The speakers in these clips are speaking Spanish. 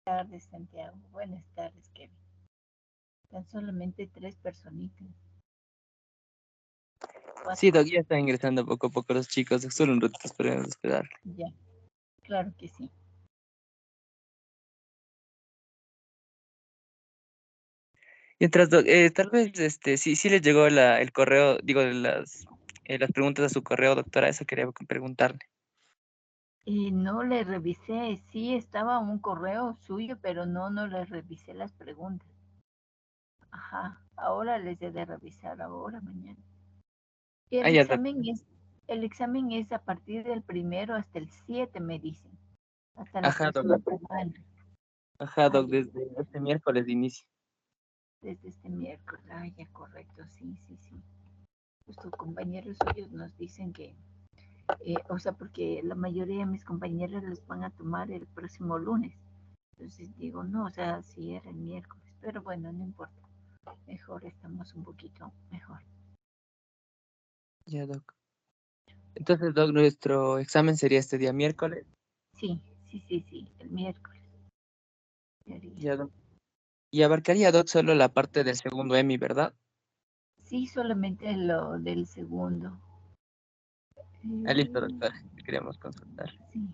tardes, Santiago. Buenas tardes, Kevin. Tan solamente 3 personitas. Sí, 4. Doc, ya están ingresando poco a poco los chicos. Solo un ratito esperemos esperar. Ya, claro que sí. Mientras, Doc, tal vez sí les llegó el correo, digo, las preguntas a su correo, doctora. Eso quería preguntarle. Y no le revisé, sí estaba un correo suyo, pero no le revisé las preguntas. Ajá, ahora les he de revisar, ahora, mañana. Y Ah, ya, Doc. el examen es a partir del 1 hasta el 7, me dicen, hasta la Ajá, Doc. próxima semana. Ajá, Doc, Ay, desde este miércoles de inicio. desde este miércoles. Ay, ya, correcto, sí, sí, sí. Justo compañeros suyos nos dicen que, o sea, porque la mayoría de mis compañeros los van a tomar el próximo lunes. Entonces digo, no, o sea, si era el miércoles, pero bueno, no importa. Mejor estamos un poquito mejor. Ya, Doc. Entonces, Doc, nuestro examen sería este día miércoles. Sí, sí, sí, sí, el miércoles. Ya, Doc. Y abarcaría, Doc, solo la parte del segundo EMI, ¿verdad? Sí, solamente lo del segundo. Ah, listo, Eh, doctora. Queríamos consultar. sí.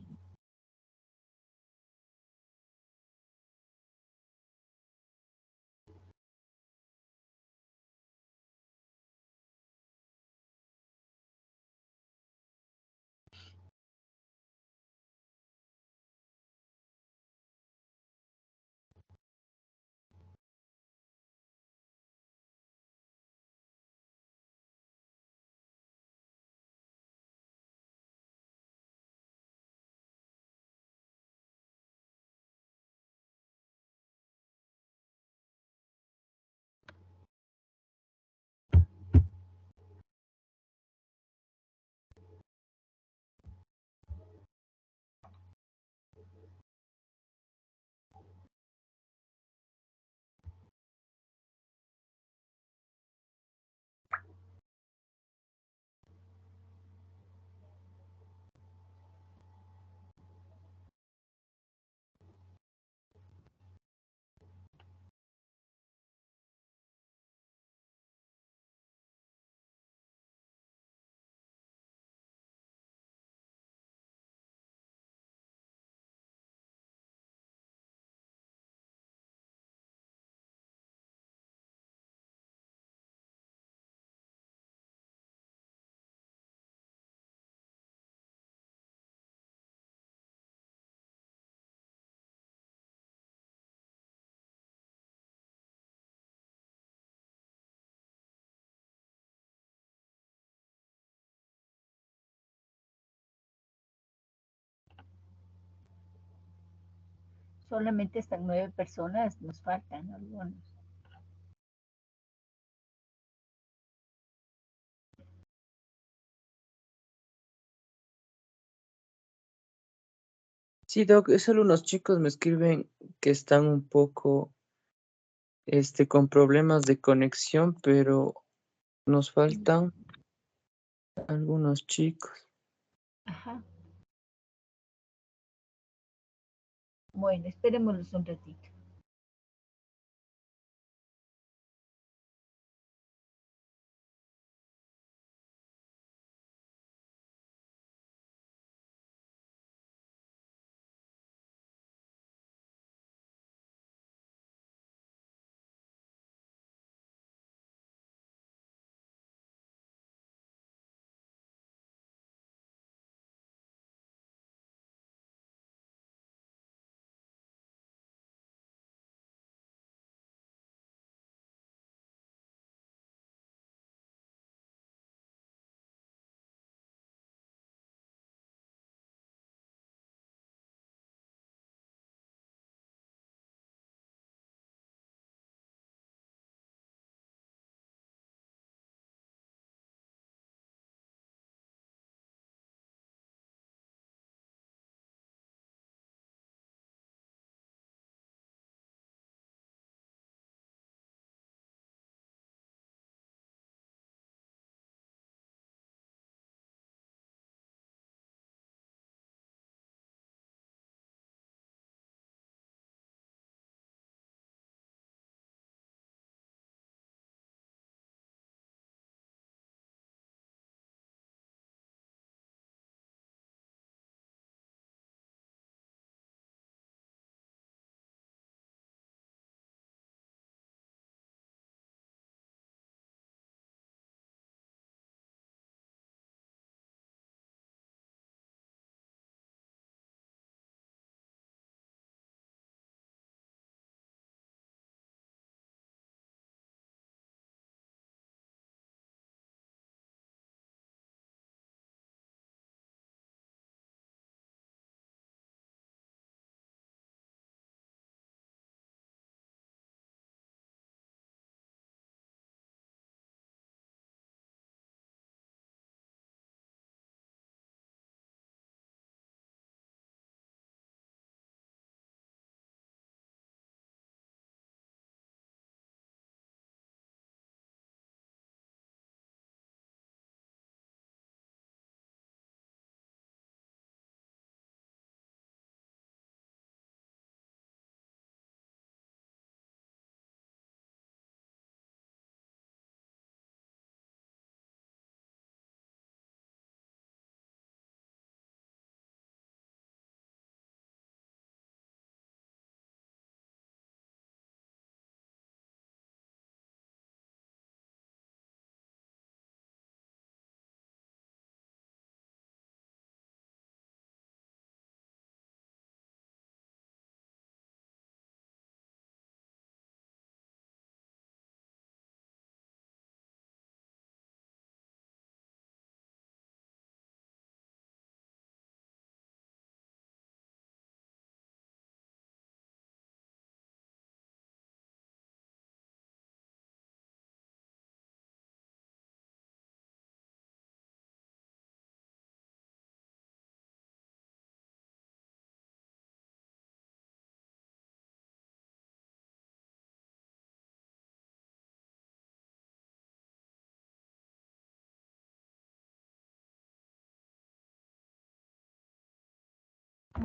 Solamente están 9 personas, nos faltan algunos. Sí, Doc, solo unos chicos me escriben que están un poco, con problemas de conexión, pero nos faltan algunos chicos. Ajá. Bueno, esperémoslos un ratito.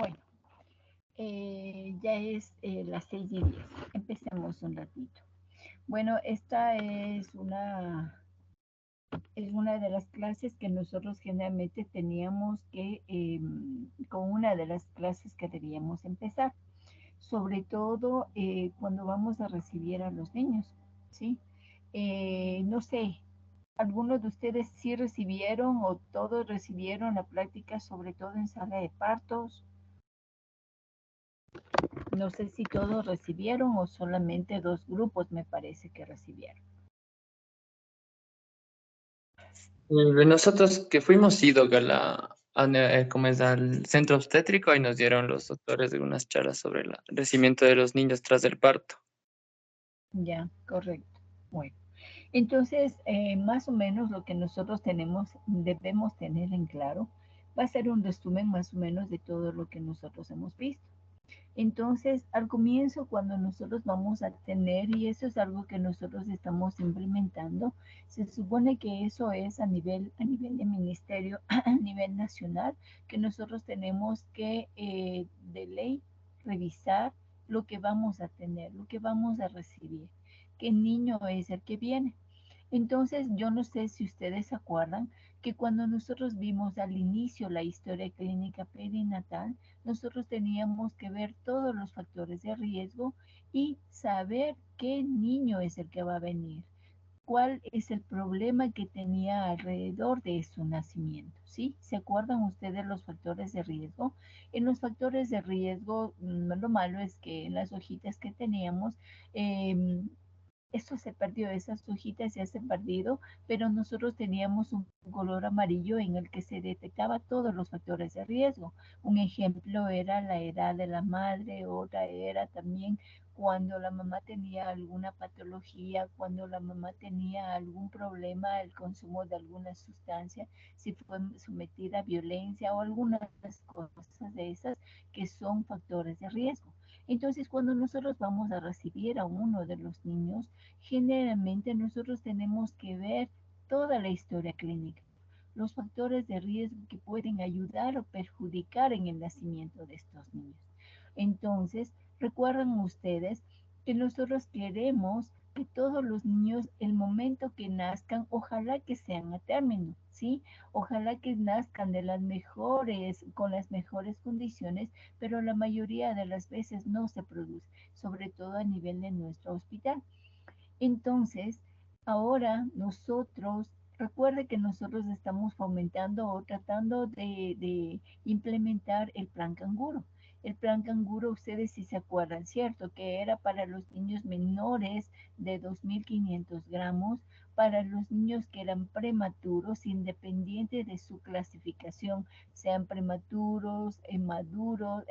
Bueno, ya es las 6:10. Empecemos un ratito. Bueno, esta es una de las clases que nosotros generalmente teníamos que, con una de las clases que debíamos empezar, sobre todo cuando vamos a recibir a los niños, ¿sí? No sé, ¿algunos de ustedes sí recibieron o todos recibieron la práctica, sobre todo en sala de partos? No sé si todos recibieron o solamente 2 grupos me parece que recibieron. Nosotros que fuimos ido a como es al centro obstétrico y nos dieron los doctores de unas charlas sobre el crecimiento de los niños tras el parto. Ya, correcto. Bueno, entonces, más o menos lo que nosotros debemos tener en claro, va a ser un resumen más o menos de todo lo que nosotros hemos visto. Entonces, al comienzo, cuando nosotros vamos a tener, y eso es algo que nosotros estamos implementando, se supone que eso es a nivel de ministerio, a nivel nacional, que nosotros tenemos que, de ley, revisar lo que vamos a tener, lo que vamos a recibir, qué niño es el que viene. Entonces, yo no sé si ustedes se acuerdan que cuando nosotros vimos al inicio la historia clínica perinatal, nosotros teníamos que ver todos los factores de riesgo y saber qué niño es el que va a venir, cuál es el problema que tenía alrededor de su nacimiento, ¿sí? ¿Se acuerdan ustedes los factores de riesgo? En los factores de riesgo, lo malo es que en las hojitas que teníamos, eh, esto se perdió, esas hojitas ya se han perdido, pero nosotros teníamos un color amarillo en el que se detectaba todos los factores de riesgo. Un ejemplo era la edad de la madre, otra era también cuando la mamá tenía alguna patología, cuando la mamá tenía algún problema, el consumo de alguna sustancia, si fue sometida a violencia o algunas cosas de esas que son factores de riesgo. Entonces, cuando nosotros vamos a recibir a uno de los niños, generalmente nosotros tenemos que ver toda la historia clínica, los factores de riesgo que pueden ayudar o perjudicar en el nacimiento de estos niños. Entonces, recuerden ustedes que nosotros queremos que todos los niños, el momento que nazcan, ojalá que sean a término, ¿sí? Ojalá que nazcan de las mejores, con las mejores condiciones, pero la mayoría de las veces no se produce, sobre todo a nivel de nuestro hospital. Entonces, ahora nosotros, recuerde que nosotros estamos fomentando o tratando de implementar el plan canguro. El plan canguro, ustedes sí se acuerdan, ¿cierto? Que era para los niños menores de 2.500 gramos, para los niños que eran prematuros, independiente de su clasificación, sean prematuros, maduros,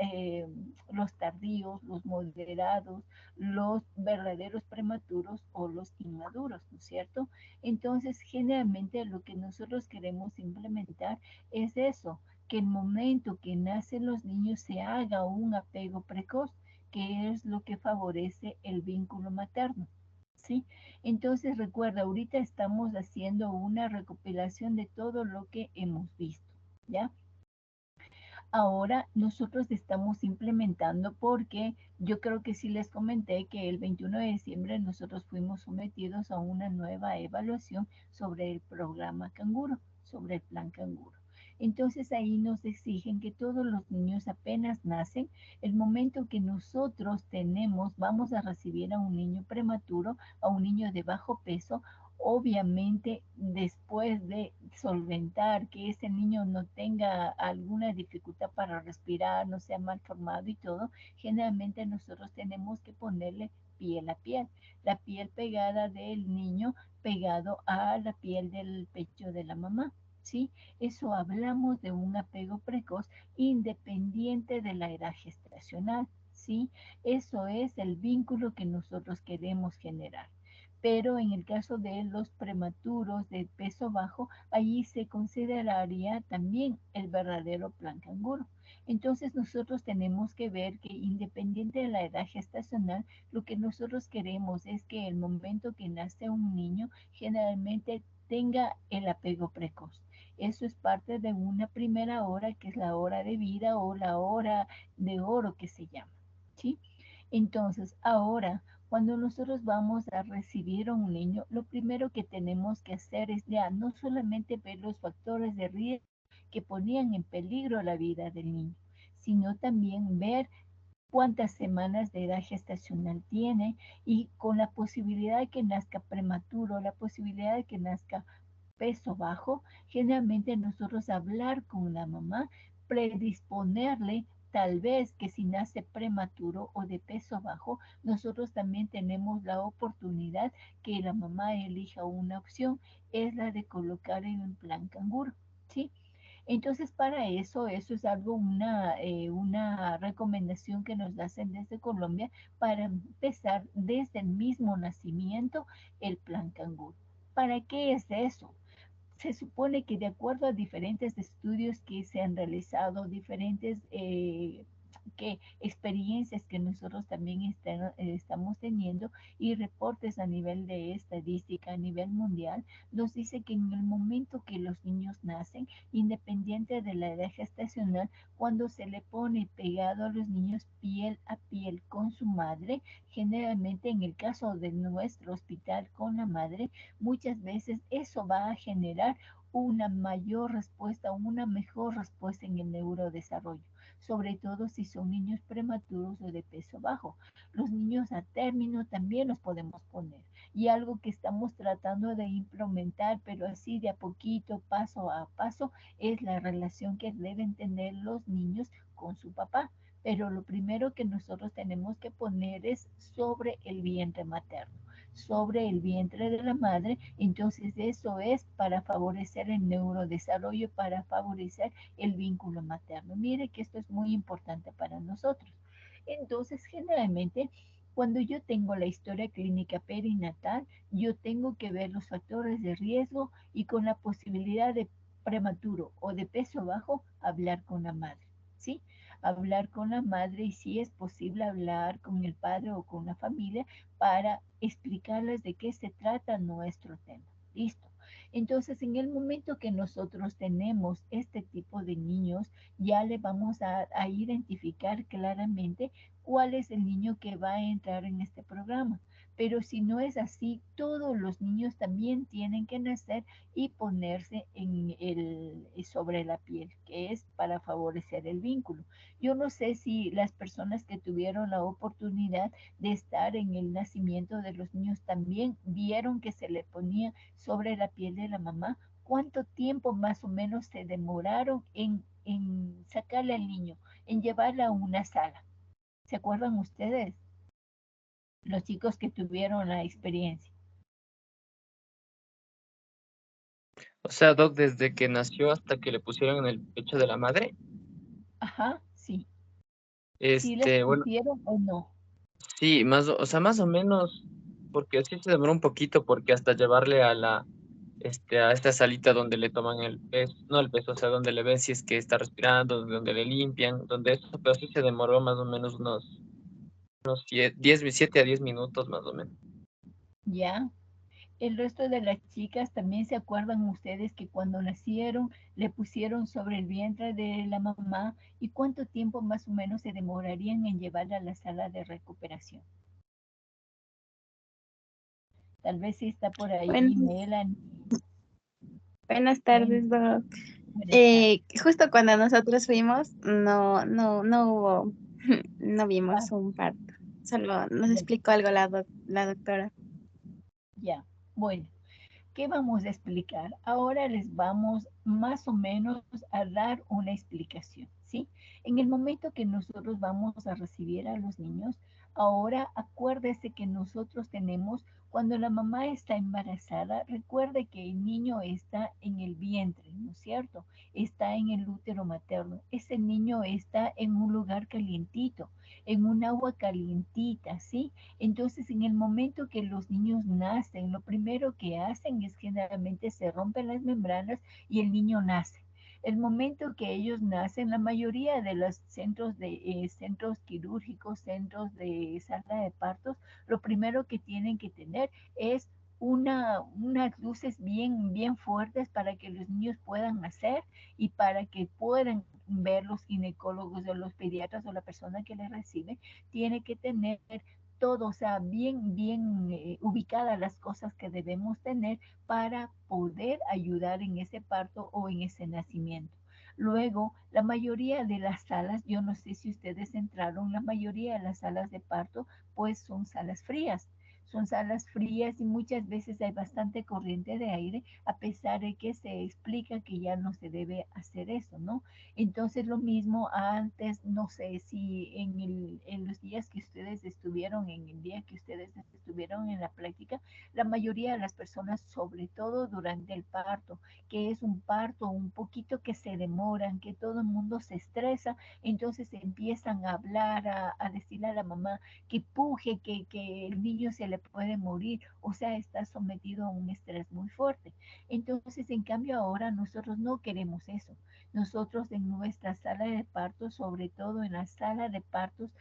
los tardíos, los moderados, los verdaderos prematuros o los inmaduros, ¿no es cierto? Entonces, generalmente lo que nosotros queremos implementar es eso, que el momento que nacen los niños se haga un apego precoz, que es lo que favorece el vínculo materno. ¿Sí? Entonces recuerda, ahorita estamos haciendo una recopilación de todo lo que hemos visto, ¿ya? Ahora nosotros estamos implementando porque yo creo que sí les comenté que el 21 de diciembre nosotros fuimos sometidos a una nueva evaluación sobre el programa Canguro, sobre el plan Canguro. Entonces ahí nos exigen que todos los niños apenas nacen, el momento que nosotros tenemos, vamos a recibir a un niño prematuro, a un niño de bajo peso, obviamente después de solventar que ese niño no tenga alguna dificultad para respirar, no sea mal formado y todo, generalmente nosotros tenemos que ponerle piel a piel, la piel pegada del niño pegado a la piel del pecho de la mamá. ¿Sí? Eso hablamos de un apego precoz independiente de la edad gestacional. ¿Sí? Eso es el vínculo que nosotros queremos generar, pero en el caso de los prematuros de peso bajo, allí se consideraría también el verdadero plan canguro. Entonces nosotros tenemos que ver que independiente de la edad gestacional, lo que nosotros queremos es que el momento que nace un niño generalmente tenga el apego precoz. Eso es parte de una primera hora, que es la hora de vida o la hora de oro que se llama, ¿sí? Entonces, ahora, cuando nosotros vamos a recibir a un niño, lo primero que tenemos que hacer es ya no solamente ver los factores de riesgo que ponían en peligro la vida del niño, sino también ver cuántas semanas de edad gestacional tiene y con la posibilidad de que nazca prematuro, la posibilidad de que nazca peso bajo, generalmente nosotros hablar con la mamá, predisponerle tal vez que si nace prematuro o de peso bajo, nosotros también tenemos la oportunidad que la mamá elija una opción, es la de colocar en un plan canguro, ¿sí? Entonces, para eso es algo, una recomendación que nos hacen desde Colombia para empezar desde el mismo nacimiento el plan canguro. ¿Para qué es eso? Se supone que de acuerdo a diferentes estudios que se han realizado, diferentes experiencias que nosotros también estamos teniendo y reportes a nivel de estadística, a nivel mundial, nos dice que en el momento que los niños nacen, independiente de la edad gestacional, cuando se le pone pegado a los niños piel a piel con su madre, generalmente en el caso de nuestro hospital con la madre, muchas veces eso va a generar una mayor respuesta, una mejor respuesta en el neurodesarrollo, sobre todo si son niños prematuros o de peso bajo. Los niños a término también los podemos poner. Y algo que estamos tratando de implementar, pero así de a poquito, paso a paso, es la relación que deben tener los niños con su papá. Pero lo primero que nosotros tenemos que poner es sobre el vientre materno, sobre el vientre de la madre. Entonces eso es para favorecer el neurodesarrollo, para favorecer el vínculo materno. Mire que esto es muy importante para nosotros. Entonces, generalmente, cuando yo tengo la historia clínica perinatal, yo tengo que ver los factores de riesgo y con la posibilidad de prematuro o de peso bajo, hablar con la madre, ¿sí? Hablar con la madre y si es posible hablar con el padre o con la familia para explicarles de qué se trata nuestro tema. Listo. Entonces, en el momento que nosotros tenemos este tipo de niños, ya le vamos a identificar claramente cuál es el niño que va a entrar en este programa. Pero si no es así, todos los niños también tienen que nacer y ponerse sobre la piel, que es para favorecer el vínculo. Yo no sé si las personas que tuvieron la oportunidad de estar en el nacimiento de los niños también vieron que se le ponía sobre la piel de la mamá. ¿Cuánto tiempo más o menos se demoraron en sacarle al niño, en llevarla a una sala? ¿Se acuerdan ustedes? Los chicos que tuvieron la experiencia. O sea, Doc, desde que nació hasta que le pusieron en el pecho de la madre, Ajá, sí. ¿Sí les bueno, pusieron o no? sí, o sea, más o menos, porque sí se demoró un poquito, porque hasta llevarle a a esta salita donde le toman el peso, no el peso, o sea, donde le ven si es que está respirando, donde le limpian, donde eso, pero sí se demoró más o menos unos 7 a 10 minutos más o menos. Ya. El resto de las chicas también se acuerdan ustedes que cuando nacieron le pusieron sobre el vientre de la mamá y cuánto tiempo más o menos se demorarían en llevarla a la sala de recuperación. Tal vez si está por ahí Buenas, Melanie. buenas Bueno, tardes, Doc. buenas tardes. Justo cuando nosotros fuimos, no hubo, no Ah, vimos un parto. Solo nos ya, explicó algo la doctora. ya. Bueno, ¿qué vamos a explicar? Ahora les vamos más o menos a dar una explicación, ¿sí? En el momento que nosotros vamos a recibir a los niños, ahora acuérdese que nosotros tenemos, cuando la mamá está embarazada, recuerde que el niño está en el vientre, ¿no es cierto? Está en el útero materno. Ese niño está en un lugar calientito, en un agua calientita, ¿sí? Entonces, en el momento que los niños nacen, lo primero que hacen es generalmente se rompen las membranas y el niño nace. El momento que ellos nacen, la mayoría de los centros quirúrgicos, centros de sala de partos, lo primero que tienen que tener es unas luces bien fuertes para que los niños puedan nacer y para que puedan ver los ginecólogos o los pediatras o la persona que les recibe, tiene que tener todo, o sea, bien ubicadas las cosas que debemos tener para poder ayudar en ese parto o en ese nacimiento. Luego, la mayoría de las salas, yo no sé si ustedes entraron, la mayoría de las salas de parto, pues son salas frías. Son salas frías y muchas veces hay bastante corriente de aire, a pesar de que se explica que ya no se debe hacer eso, ¿no? Entonces lo mismo antes, no sé si en los días que ustedes estuvieron, en el día que ustedes estuvieron en la práctica, la mayoría de las personas, sobre todo durante el parto, que es un parto un poquito que se demoran, que todo el mundo se estresa, entonces empiezan a hablar, a decirle a la mamá que puje, que el niño se le puede morir, o sea, está sometido a un estrés muy fuerte. Entonces, en cambio, ahora nosotros no queremos eso. Nosotros en nuestra sala de partos, sobre todo en la sala de partos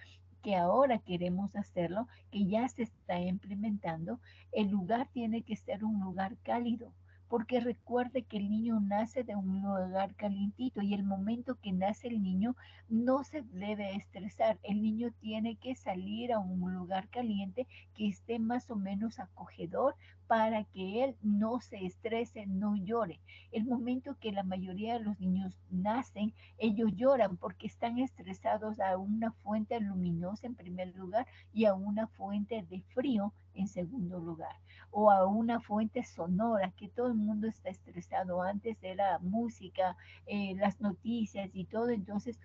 que ahora queremos hacerlo, que ya se está implementando, el lugar tiene que ser un lugar cálido, porque recuerde que el niño nace de un lugar calientito y el momento que nace el niño no se debe estresar. El niño tiene que salir a un lugar caliente que esté más o menos acogedor para que él no se estrese, no llore. El momento que la mayoría de los niños nacen, ellos lloran porque están estresados a una fuente luminosa en primer lugar y a una fuente de frío en segundo lugar, o a una fuente sonora, que todo el mundo está estresado. Antes era música, las noticias y todo, entonces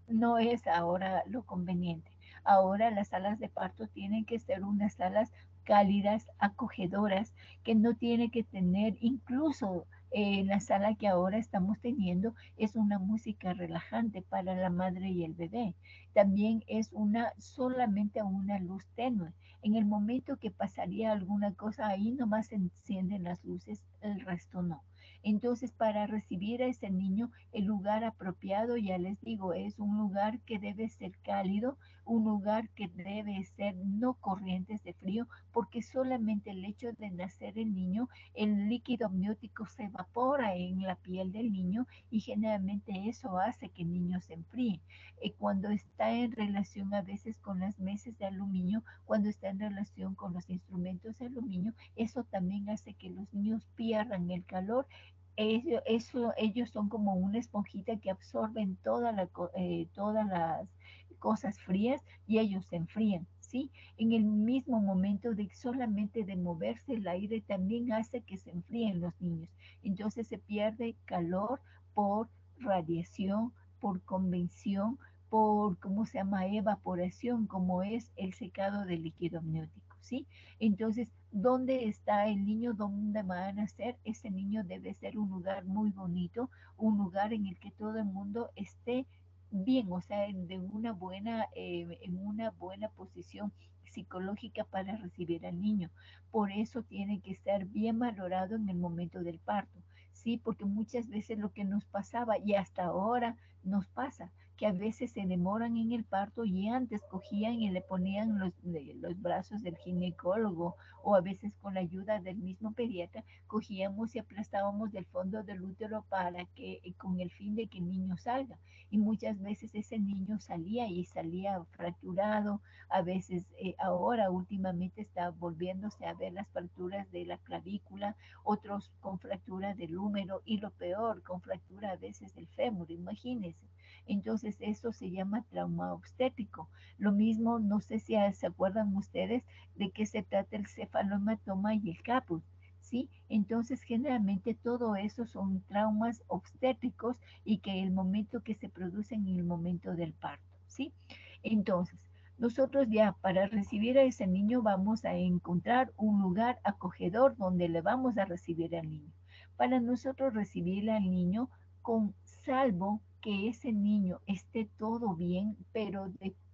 no es ahora lo conveniente. Ahora las salas de parto tienen que ser unas salas cálidas, acogedoras, que no tiene que tener, incluso la sala que ahora estamos teniendo es una música relajante para la madre y el bebé. También es solamente una luz tenue. En el momento que pasaría alguna cosa ahí, nomás se encienden las luces, el resto no. Entonces, para recibir a ese niño, el lugar apropiado, ya les digo, es un lugar que debe ser cálido, un lugar que debe ser no corrientes de frío, porque solamente el hecho de nacer el niño, el líquido amniótico se evapora en la piel del niño y generalmente eso hace que el niño se enfríe. Cuando está en relación a veces con las mesas de aluminio, cuando está en relación con los instrumentos de aluminio, eso también hace que los niños pierdan el calor. Ellos son como una esponjita que absorben todas las cosas frías y ellos se enfrían, ¿sí? En el mismo momento de solamente de moverse el aire también hace que se enfríen los niños. Entonces se pierde calor por radiación, por convección, por, ¿cómo se llama?, evaporación, como es el secado del líquido amniótico, ¿sí? Entonces, ¿dónde está el niño? ¿Dónde va a nacer? Ese niño debe ser un lugar muy bonito, un lugar en el que todo el mundo esté bien, o sea, en una buena posición psicológica para recibir al niño. Por eso tiene que estar bien valorado en el momento del parto, ¿sí? Porque muchas veces lo que nos pasaba y hasta ahora nos pasa, que a veces se demoran en el parto y antes cogían y le ponían los brazos del ginecólogo o a veces con la ayuda del mismo pediatra, cogíamos y aplastábamos del fondo del útero para que, con el fin de que el niño salga. Y muchas veces ese niño salía y salía fracturado, a veces ahora últimamente está volviéndose a ver las fracturas de la clavícula, otros con fractura del húmero y lo peor, con fractura a veces del fémur, imagínense. Entonces eso se llama trauma obstétrico. Lo mismo, no sé si se acuerdan ustedes de qué se trata el cefalohematoma y el caput, ¿sí? Entonces generalmente todo eso son traumas obstétricos y que el momento que se producen en el momento del parto, ¿sí? Entonces, nosotros ya para recibir a ese niño vamos a encontrar un lugar acogedor donde le vamos a recibir al niño. Para nosotros recibir al niño, con salvo que ese niño esté todo bien, pero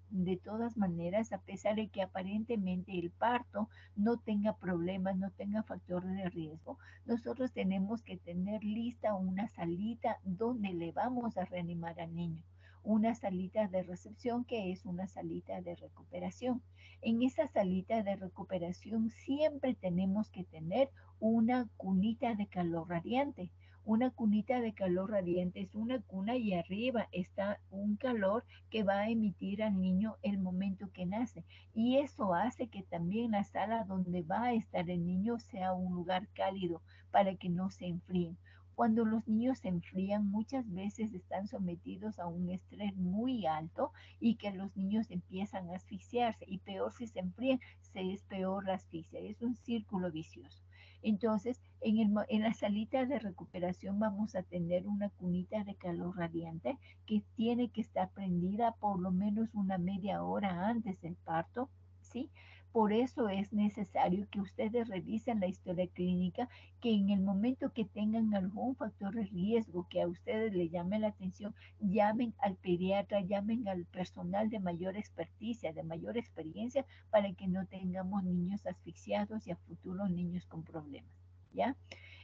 de todas maneras, a pesar de que aparentemente el parto no tenga problemas, no tenga factor de riesgo, nosotros tenemos que tener lista una salita donde le vamos a reanimar al niño. una salita de recepción que es una salita de recuperación. En esa salita de recuperación siempre tenemos que tener una cunita de calor radiante. Una cunita de calor radiante es una cuna y arriba está un calor que va a emitir al niño el momento que nace. Y eso hace que también la sala donde va a estar el niño sea un lugar cálido para que no se enfríen. Cuando los niños se enfrían, muchas veces están sometidos a un estrés muy alto y que los niños empiezan a asfixiarse. Y peor si se enfrían, es peor la asfixia. Es un círculo vicioso. Entonces, en la salita de recuperación vamos a tener una cunita de calor radiante que tiene que estar prendida por lo menos una media hora antes del parto, ¿sí? Por eso es necesario que ustedes revisen la historia clínica, que en el momento que tengan algún factor de riesgo que a ustedes les llame la atención, llamen al pediatra, llamen al personal de mayor experticia, de mayor experiencia, para que no tengamos niños asfixiados y a futuro niños con problemas, ¿ya?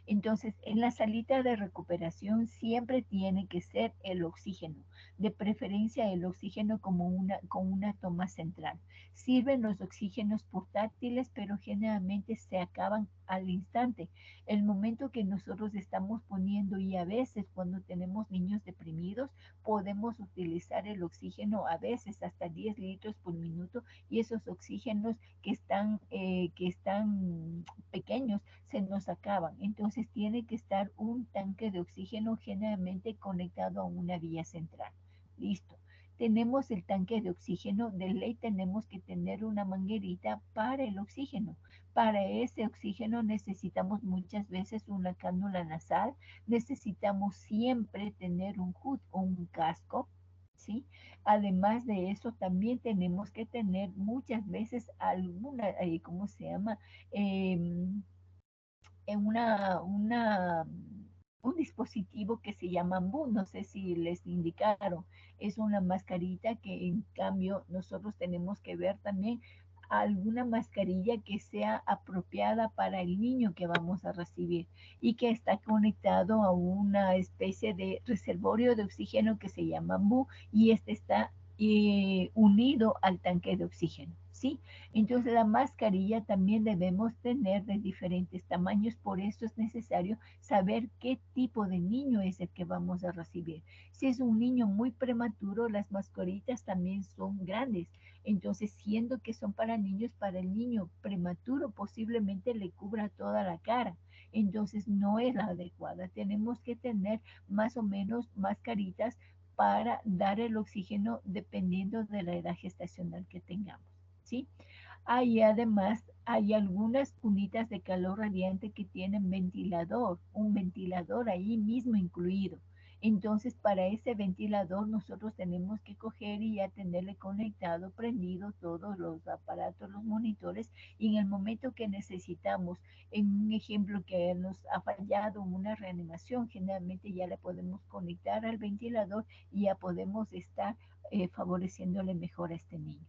Entonces, en la salita de recuperación siempre tiene que ser el oxígeno, de preferencia el oxígeno con una toma central. Sirven los oxígenos portátiles, pero generalmente se acaban al instante. El momento que nosotros estamos poniendo, y a veces cuando tenemos niños deprimidos, podemos utilizar el oxígeno a veces hasta 10 litros por minuto, y esos oxígenos que están pequeños se nos acaban. Entonces tiene que estar un tanque de oxígeno generalmente conectado a una vía central. Listo. Tenemos el tanque de oxígeno, de ley tenemos que tener una manguerita para el oxígeno. Para ese oxígeno necesitamos muchas veces una cánula nasal, necesitamos siempre tener un hood o un casco, ¿sí? Además de eso, también tenemos que tener muchas veces alguna, ¿cómo se llama? Em, un dispositivo que se llama Ambu, no sé si les indicaron, es una mascarita que en cambio nosotros tenemos que ver también alguna mascarilla que sea apropiada para el niño que vamos a recibir y que está conectado a una especie de reservorio de oxígeno que se llama Ambu, y este está unido al tanque de oxígeno, ¿sí? Entonces la mascarilla también debemos tener de diferentes tamaños, por eso es necesario saber qué tipo de niño es el que vamos a recibir. Si es un niño muy prematuro, las mascaritas también son grandes. Entonces, siendo que son para niños, para el niño prematuro posiblemente le cubra toda la cara. Entonces, no es la adecuada. Tenemos que tener más o menos mascaritas para dar el oxígeno dependiendo de la edad gestacional que tengamos, ¿sí? Hay además, hay algunas cunitas de calor radiante que tienen ventilador, un ventilador ahí mismo incluido. Entonces, para ese ventilador nosotros tenemos que coger y ya tenerle conectado, prendido todos los aparatos, los monitores, y en el momento que necesitamos, en un ejemplo que nos ha fallado una reanimación, generalmente ya le podemos conectar al ventilador y ya podemos estar favoreciéndole mejor a este niño.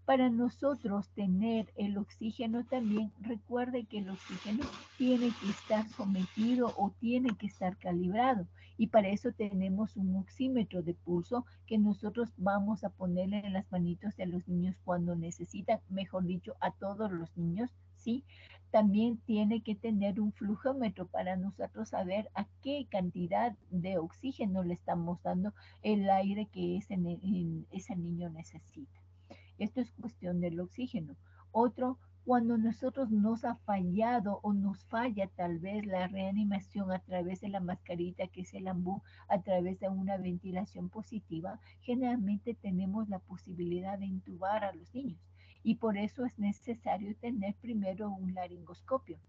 Para nosotros tener el oxígeno también, recuerde que el oxígeno tiene que estar sometido o tiene que estar calibrado, y para eso tenemos un oxímetro de pulso que nosotros vamos a ponerle en las manitos de los niños cuando necesitan, mejor dicho, a todos los niños, ¿sí? También tiene que tener un flujómetro para nosotros saber a qué cantidad de oxígeno le estamos dando el aire que ese niño necesita. Esto es cuestión del oxígeno. Otro, cuando nosotros nos ha fallado o nos falla tal vez la reanimación a través de la mascarita que es el ambú, a través de una ventilación positiva, generalmente tenemos la posibilidad de intubar a los niños. Y por eso es necesario tener primero un laringoscopio,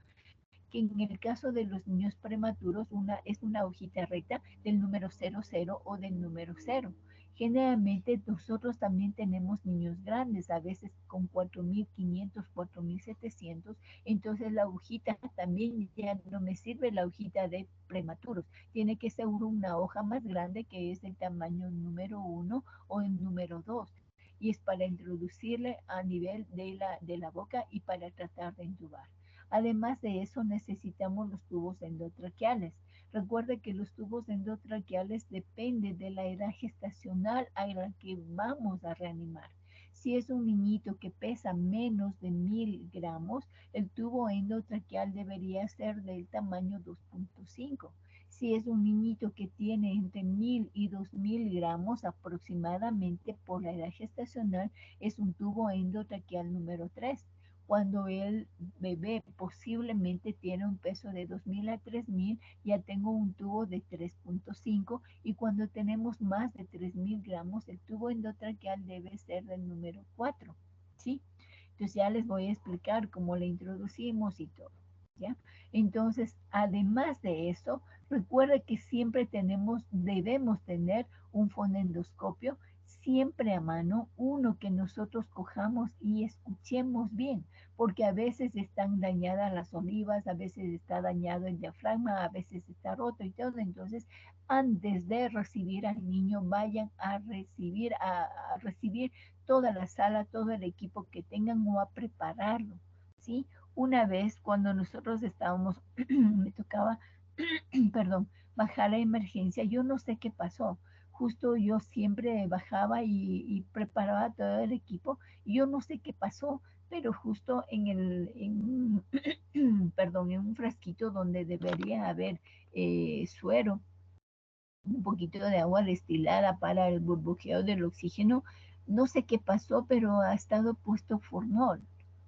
que en el caso de los niños prematuros es una hojita recta del número 00 o del número 0. Generalmente nosotros también tenemos niños grandes, a veces con 4.500, 4.700, entonces la hojita también ya no me sirve la hojita de prematuros, tiene que ser una hoja más grande que es el tamaño número 1 o el número 2, y es para introducirle a nivel de la boca y para tratar de intubar. Además de eso, necesitamos los tubos endotraqueales. Recuerde que los tubos endotraqueales dependen de la edad gestacional a la que vamos a reanimar. Si es un niñito que pesa menos de 1000 gramos, el tubo endotraqueal debería ser del tamaño 2.5. Si es un niñito que tiene entre 1000 y 2000 gramos aproximadamente por la edad gestacional, es un tubo endotraqueal número 3. Cuando el bebé posiblemente tiene un peso de 2000 a 3000, ya tengo un tubo de 3.5, y cuando tenemos más de 3000 gramos, el tubo endotraqueal debe ser del número 4, ¿sí? Entonces ya les voy a explicar cómo le introducimos y todo, ¿ya? Entonces, además de eso, recuerde que siempre debemos tener un fonendoscopio siempre a mano, uno que nosotros cojamos y escuchemos bien, porque a veces están dañadas las olivas, a veces está dañado el diafragma, a veces está roto y todo. Entonces, antes de recibir al niño, vayan a recibir toda la sala, todo el equipo que tengan, o a prepararlo, ¿sí? Una vez cuando nosotros estábamos, me tocaba, perdón, bajar a emergencia, yo no sé qué pasó. Justo yo siempre bajaba y preparaba todo el equipo, y yo no sé qué pasó, pero justo perdón, en un frasquito donde debería haber suero, un poquito de agua destilada para el burbujeo del oxígeno, no sé qué pasó, pero ha estado puesto formol.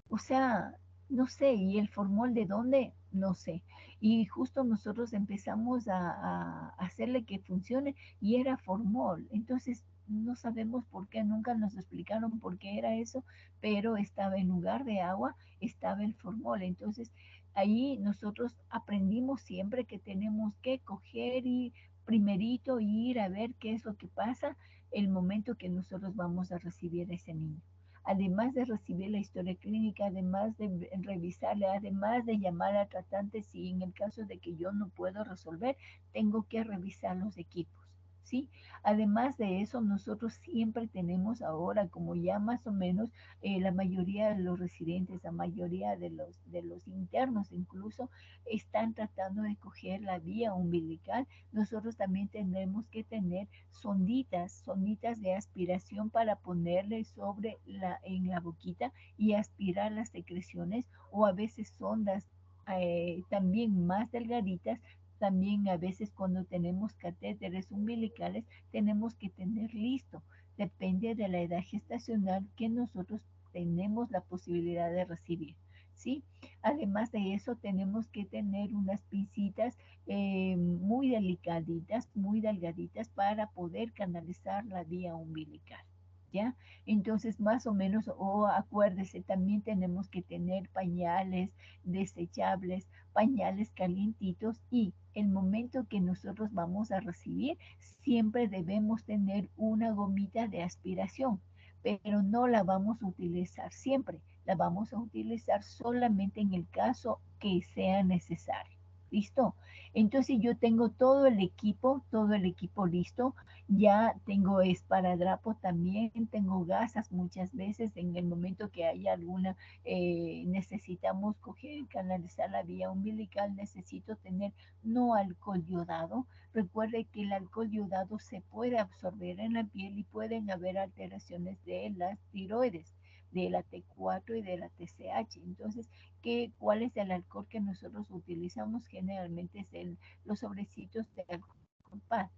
O sea, no sé, y el formol de dónde, no sé. Y justo nosotros empezamos a hacerle que funcione y era formol. Entonces, no sabemos por qué, nunca nos explicaron por qué era eso, pero estaba en lugar de agua, estaba el formol. Entonces, ahí nosotros aprendimos siempre que tenemos que coger y primerito ir a ver qué es lo que pasa el momento que nosotros vamos a recibir a ese niño. Además de recibir la historia clínica, además de revisarle, además de llamar al tratante, si en el caso de que yo no puedo resolver, tengo que revisar los equipos, ¿sí? Además de eso, nosotros siempre tenemos ahora, como ya más o menos la mayoría de los residentes, la mayoría de los internos incluso, están tratando de coger la vía umbilical, nosotros también tendremos que tener sonditas de aspiración para ponerle en la boquita y aspirar las secreciones, o a veces sondas también más delgaditas. También a veces cuando tenemos catéteres umbilicales tenemos que tener listo. Depende de la edad gestacional que nosotros tenemos la posibilidad de recibir, ¿sí? Además de eso tenemos que tener unas pincitas muy delicaditas, muy delgaditas para poder canalizar la vía umbilical, ¿ya? Entonces, más o menos, o acuérdese, también tenemos que tener pañales desechables, pañales calientitos, y el momento que nosotros vamos a recibir, siempre debemos tener una gomita de aspiración, pero no la vamos a utilizar siempre, la vamos a utilizar solamente en el caso que sea necesario. ¿Listo? Entonces yo tengo todo el equipo listo. Ya tengo esparadrapo también, tengo gasas muchas veces en el momento que haya alguna, necesitamos coger y canalizar la vía umbilical, necesito tener no alcohol yodado. Recuerde que el alcohol yodado se puede absorber en la piel y pueden haber alteraciones de las tiroides, de la T4 y de la TSH. Entonces, ¿cuál es el alcohol que nosotros utilizamos? Generalmente es los sobrecitos de alcohol pad,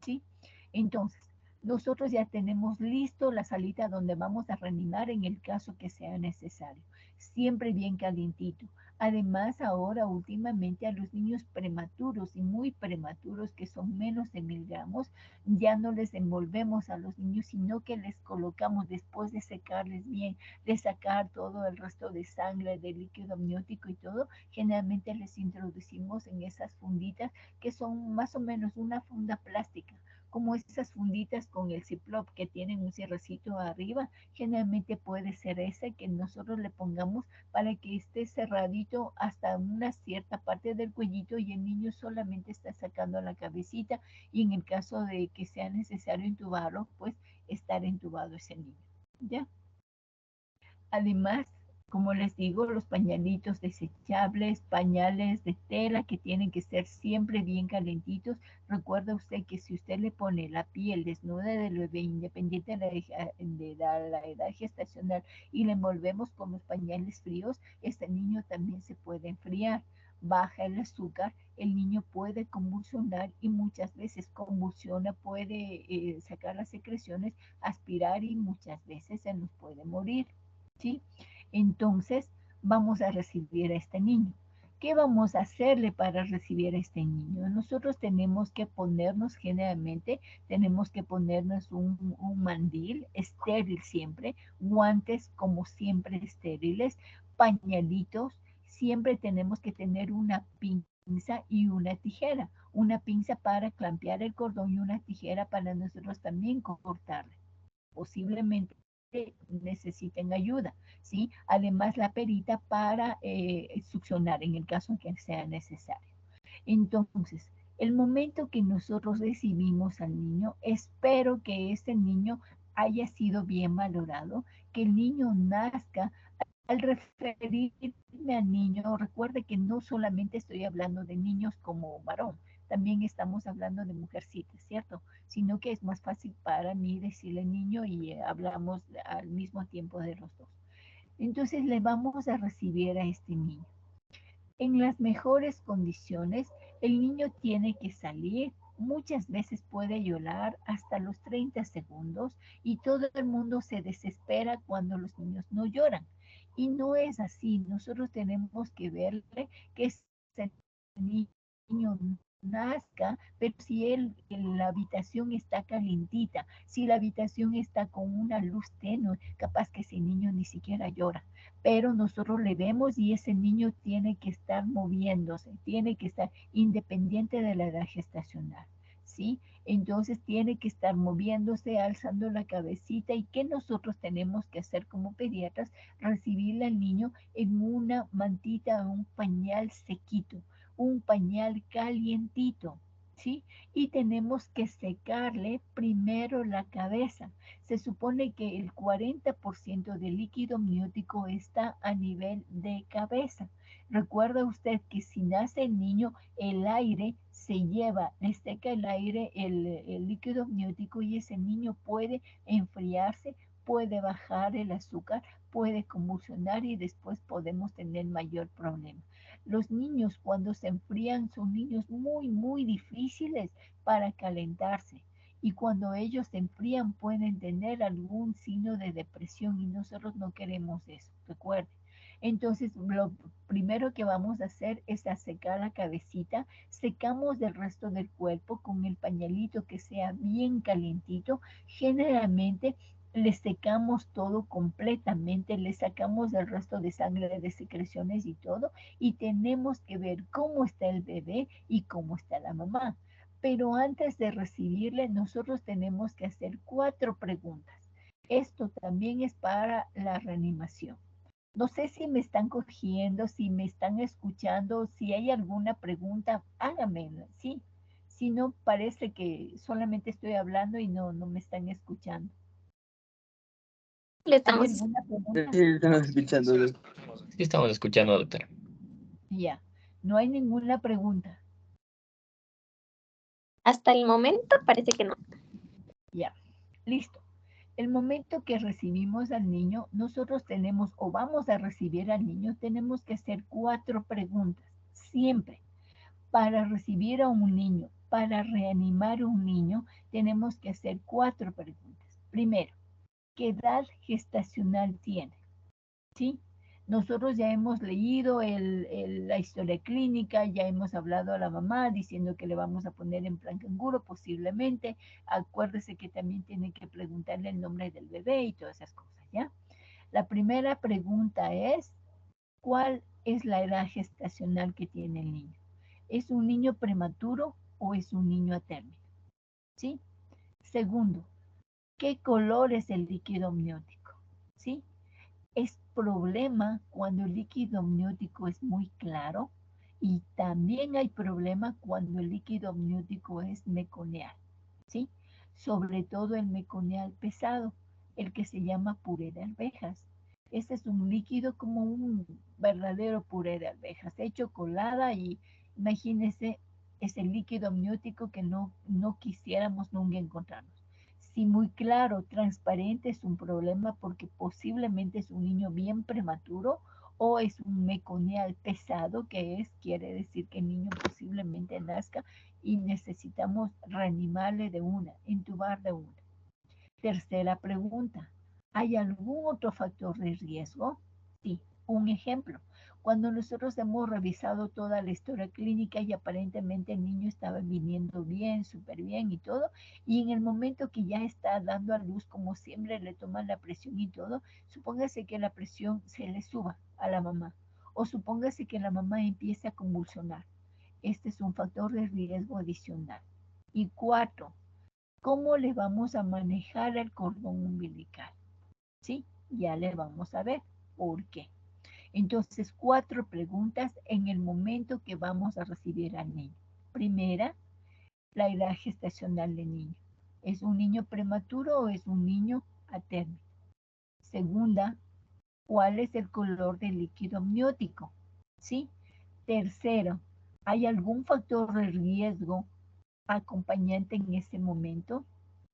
¿sí? Entonces, nosotros ya tenemos listo la salita donde vamos a reanimar en el caso que sea necesario. Siempre bien calientito. Además, ahora últimamente a los niños prematuros y muy prematuros, que son menos de 1000 gramos, ya no les envolvemos a los niños, sino que les colocamos, después de secarles bien, de sacar todo el resto de sangre, de líquido amniótico y todo, generalmente les introducimos en esas funditas que son más o menos una funda plástica, como esas funditas con el Ziploc que tienen un cierrecito arriba. Generalmente puede ser ese que nosotros le pongamos para que esté cerradito hasta una cierta parte del cuellito, y el niño solamente está sacando la cabecita, y en el caso de que sea necesario intubarlo, pues estar intubado ese niño, ¿ya? Además, Como les digo, los pañalitos desechables, pañales de tela que tienen que ser siempre bien calentitos. Recuerda usted que si usted le pone la piel desnuda del bebé, independiente de la edad gestacional, y le envolvemos con los pañales fríos, este niño también se puede enfriar. Baja el azúcar, el niño puede convulsionar y muchas veces convulsiona, puede sacar las secreciones, aspirar y muchas veces se nos puede morir, ¿sí? Entonces, vamos a recibir a este niño. ¿Qué vamos a hacerle para recibir a este niño? Nosotros tenemos que ponernos, generalmente, tenemos que ponernos un mandil estéril siempre, guantes como siempre estériles, pañalitos, siempre tenemos que tener una pinza y una tijera. Una pinza para clampear el cordón y una tijera para nosotros también cortarle. Posiblemente necesiten ayuda, ¿sí? Además, la perita para succionar en el caso en que sea necesario. Entonces, el momento que nosotros recibimos al niño, espero que este niño haya sido bien valorado, que el niño nazca. Al referirme al niño, recuerde que no solamente estoy hablando de niños como varón, también estamos hablando de mujercitas, ¿cierto? Sino que es más fácil para mí decirle niño y hablamos al mismo tiempo de los dos. Entonces le vamos a recibir a este niño. En las mejores condiciones, el niño tiene que salir. Muchas veces puede llorar hasta los 30 segundos y todo el mundo se desespera cuando los niños no lloran. Y no es así. Nosotros tenemos que verle que ese niño nazca, pero si la habitación está calientita, si la habitación está con una luz tenue, capaz que ese niño ni siquiera llora, pero nosotros le vemos y ese niño tiene que estar moviéndose, tiene que estar independiente de la edad gestacional, ¿sí? Entonces tiene que estar moviéndose, alzando la cabecita. ¿Y qué nosotros tenemos que hacer como pediatras? Recibirle al niño en una mantita, un pañal sequito, un pañal calientito, ¿sí? Y tenemos que secarle primero la cabeza. Se supone que el 40% del líquido amniótico está a nivel de cabeza. Recuerda usted que si nace el niño, el aire se lleva, le seca el aire, el líquido amniótico, y ese niño puede enfriarse, puede bajar el azúcar, puede convulsionar y después podemos tener mayor problema. Los niños cuando se enfrían son niños muy, muy difíciles para calentarse. Y cuando ellos se enfrían pueden tener algún signo de depresión y nosotros no queremos eso, recuerden. Entonces, lo primero que vamos a hacer es secar la cabecita, secamos del resto del cuerpo con el pañalito que sea bien calientito. Generalmente le secamos todo completamente, le sacamos el resto de sangre, de secreciones y todo, y tenemos que ver cómo está el bebé y cómo está la mamá. Pero antes de recibirle, nosotros tenemos que hacer 4 preguntas. Esto también es para la reanimación. No sé si me están cogiendo, si me están escuchando, si hay alguna pregunta, háganmela, ¿sí? Si no, parece que solamente estoy hablando y no me están escuchando. Le ¿Hay estamos alguna pregunta? Sí, estamos escuchando. Sí, estamos escuchando, doctora. Ya, no hay ninguna pregunta. hasta el momento parece que no. Ya, listo. El momento que recibimos al niño, nosotros tenemos o vamos a recibir al niño, tenemos que hacer 4 preguntas, siempre. Para recibir a un niño, para reanimar a un niño, tenemos que hacer 4 preguntas. Primero, ¿qué edad gestacional tiene? ¿Sí? Nosotros ya hemos leído la historia clínica, ya hemos hablado a la mamá diciendo que le vamos a poner en plan canguro posiblemente. Acuérdese que también tiene que preguntarle el nombre del bebé y todas esas cosas, ¿ya? La primera pregunta es, ¿cuál es la edad gestacional que tiene el niño? ¿Es un niño prematuro o es un niño a término? ¿Sí? Segundo, ¿qué color es el líquido amniótico? ¿Sí? Es problema cuando el líquido amniótico es muy claro y también hay problema cuando el líquido amniótico es meconial, ¿sí? Sobre todo el meconial pesado, el que se llama puré de arvejas. Este es un líquido como un verdadero puré de alvejas, hecho colada y imagínense ese líquido amniótico que no quisiéramos nunca encontrarnos. Si muy claro, transparente es un problema porque posiblemente es un niño bien prematuro o es un meconial pesado, quiere decir que el niño posiblemente nazca y necesitamos reanimarle de una, intubar de una. Tercera pregunta, ¿hay algún otro factor de riesgo? Sí, un ejemplo. Cuando nosotros hemos revisado toda la historia clínica y aparentemente el niño estaba viniendo bien, súper bien y todo, y en el momento que ya está dando a luz, como siempre le toman la presión y todo, supóngase que la presión se le suba a la mamá o supóngase que la mamá empiece a convulsionar. Este es un factor de riesgo adicional. Y cuatro, ¿cómo le vamos a manejar el cordón umbilical? ¿Sí? Ya le vamos a ver por qué. Entonces, 4 preguntas en el momento que vamos a recibir al niño. Primera, la edad gestacional del niño. ¿Es un niño prematuro o es un niño a término? Segunda, ¿cuál es el color del líquido amniótico? ¿Sí? Tercero, ¿hay algún factor de riesgo acompañante en ese momento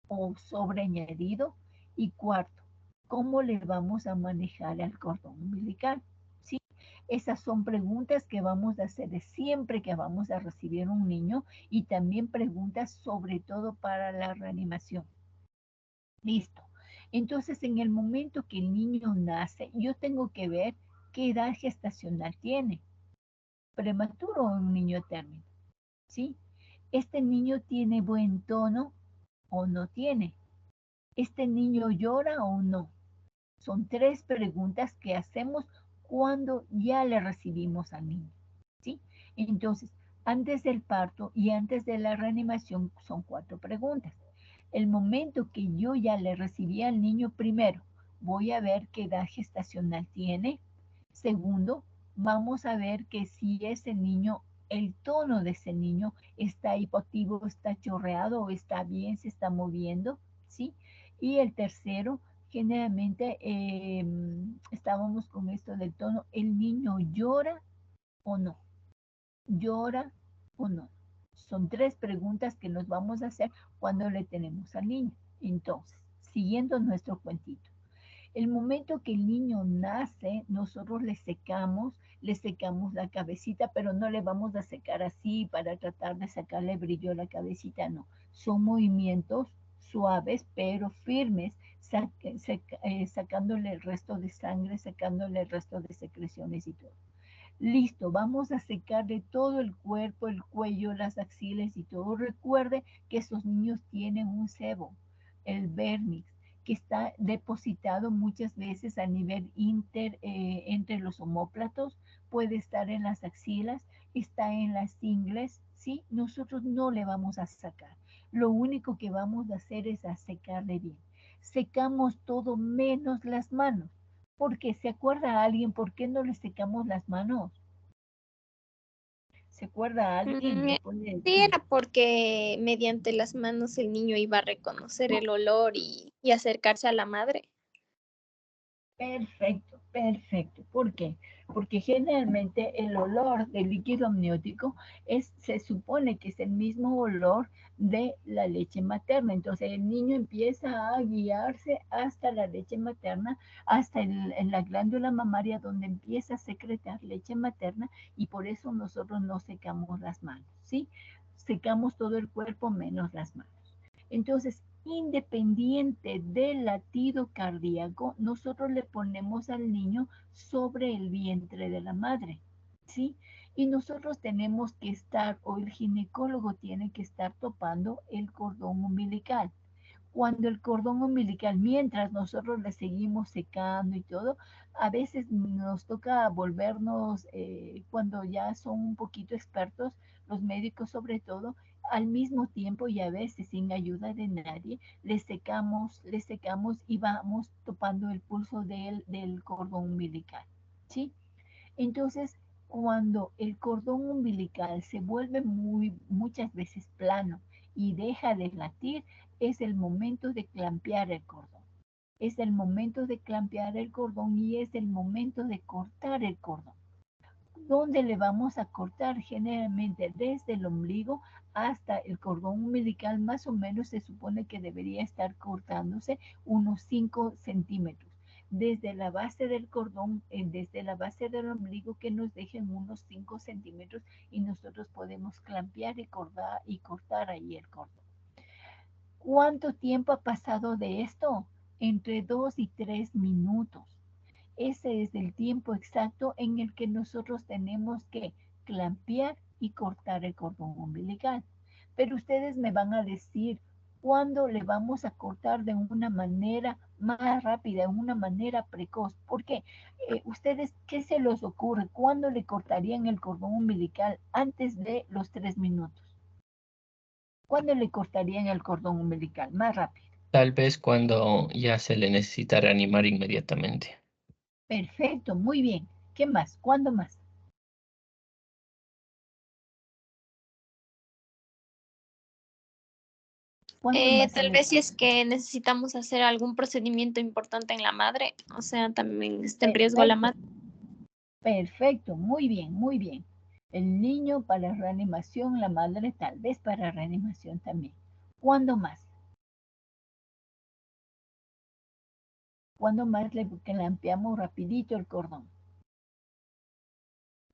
o sobreañadido? Y cuarto, ¿cómo le vamos a manejar al cordón umbilical? ¿Sí? Esas son preguntas que vamos a hacer siempre que vamos a recibir un niño y también preguntas sobre todo para la reanimación. Listo. Entonces, en el momento que el niño nace, yo tengo que ver qué edad gestacional tiene. ¿Prematuro o un niño a término? ¿Sí? ¿Este niño tiene buen tono o no tiene? ¿Este niño llora o no? Son 3 preguntas que hacemos cuando ya le recibimos al niño, ¿sí? Entonces, antes del parto y antes de la reanimación son 4 preguntas. El momento que yo ya le recibí al niño, primero, voy a ver qué edad gestacional tiene. Segundo, vamos a ver que si ese niño, el tono de ese niño está hipoactivo, está chorreado o está bien, se está moviendo, ¿sí? Y el tercero, generalmente estábamos con esto del tono, ¿el niño llora o no? ¿Llora o no? Son 3 preguntas que nos vamos a hacer cuando le tenemos al niño. Entonces, siguiendo nuestro cuentito. El momento que el niño nace, nosotros le secamos la cabecita, pero no le vamos a secar así para tratar de sacarle brillo a la cabecita, no. Son movimientos suaves, pero firmes, sacándole el resto de sangre, sacándole el resto de secreciones y todo. Listo, vamos a secarle todo el cuerpo, el cuello, las axilas y todo. Recuerde que esos niños tienen un sebo, el vernix, que está depositado muchas veces a nivel entre los omóplatos, puede estar en las axilas, está en las ingles, ¿sí? Nosotros no le vamos a sacar. Lo único que vamos a hacer es a secarle bien. Secamos todo menos las manos. Porque se acuerda a alguien, ¿por qué no le secamos las manos? ¿Se acuerda a alguien? Mm, Me puede Sí, decir. era porque mediante las manos el niño iba a reconocer el olor y acercarse a la madre. Perfecto, perfecto. ¿Por qué? Porque generalmente el olor del líquido amniótico se supone que es el mismo olor de la leche materna. Entonces el niño empieza a guiarse hasta la leche materna, hasta en la glándula mamaria donde empieza a secretar leche materna y por eso nosotros no secamos las manos, ¿sí? Secamos todo el cuerpo menos las manos. Entonces, independiente del latido cardíaco, nosotros le ponemos al niño sobre el vientre de la madre, ¿sí? Y nosotros tenemos que estar, o el ginecólogo tiene que estar topando el cordón umbilical. Cuando el cordón umbilical, mientras nosotros le seguimos secando y todo, a veces nos toca volvernos, cuando ya son un poquito expertos, los médicos sobre todo, al mismo tiempo y a veces sin ayuda de nadie, le secamos y vamos topando el pulso del cordón umbilical, ¿sí? Entonces, cuando el cordón umbilical se vuelve muchas veces plano y deja de latir, es el momento de clampear el cordón. Es el momento de clampear el cordón y es el momento de cortar el cordón. ¿Dónde le vamos a cortar? Generalmente desde el ombligo hasta el cordón umbilical, más o menos se supone que debería estar cortándose unos 5 centímetros. Desde la base del cordón, desde la base del ombligo, que nos dejen unos 5 centímetros y nosotros podemos clampear y cortar ahí el cordón. ¿Cuánto tiempo ha pasado de esto? Entre 2 y 3 minutos. Ese es el tiempo exacto en el que nosotros tenemos que clampear y cortar el cordón umbilical. Pero ustedes me van a decir cuándo le vamos a cortar de una manera más rápida, de una manera precoz. Porque ustedes, ¿qué se les ocurre? ¿Cuándo le cortarían el cordón umbilical antes de los 3 minutos? ¿Cuándo le cortarían el cordón umbilical? Más rápido. Tal vez cuando ya se le necesita reanimar inmediatamente. Perfecto, muy bien. ¿Qué más? ¿Cuándo más? ¿Cuándo más se Tal le- vez si es que necesitamos hacer algún procedimiento importante en la madre, o sea, también está en riesgo la Perfecto, madre. perfecto, muy bien, muy bien. El niño para reanimación, la madre tal vez para reanimación también. ¿Cuándo más? ¿Cuándo más le clampeamos rapidito el cordón?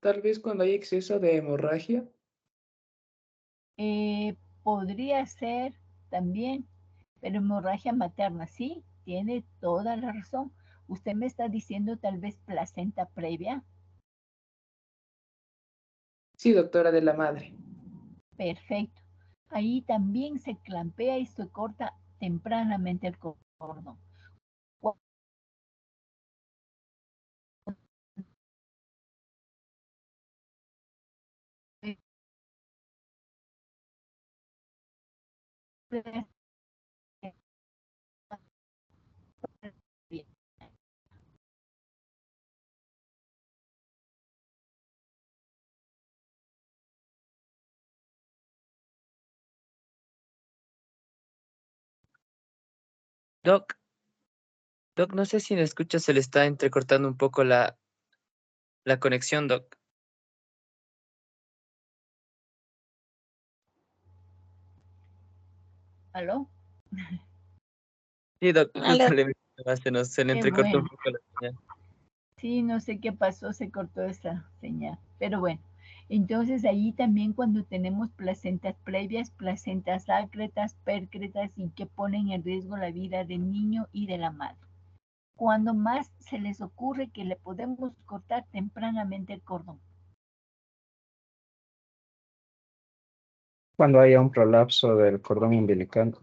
Tal vez cuando hay exceso de hemorragia. Podría ser también, pero hemorragia materna, sí, tiene toda la razón. Usted me está diciendo tal vez placenta previa. Sí, doctora de la madre. Perfecto. Ahí también se clampea y se corta tempranamente el cordón. Doc, Doc, no sé si me escucha, se le está entrecortando un poco la conexión, Doc. ¿Aló? Sí, Doc, Ale- justo se le Qué entrecortó un bueno. poco la señal. Sí, no sé qué pasó, se cortó esa señal. Pero bueno, entonces ahí también cuando tenemos placentas previas, placentas ácretas, pércretas y que ponen en riesgo la vida del niño y de la madre. Cuando más se les ocurre que le podemos cortar tempranamente el cordón. Cuando haya un prolapso del cordón umbilical.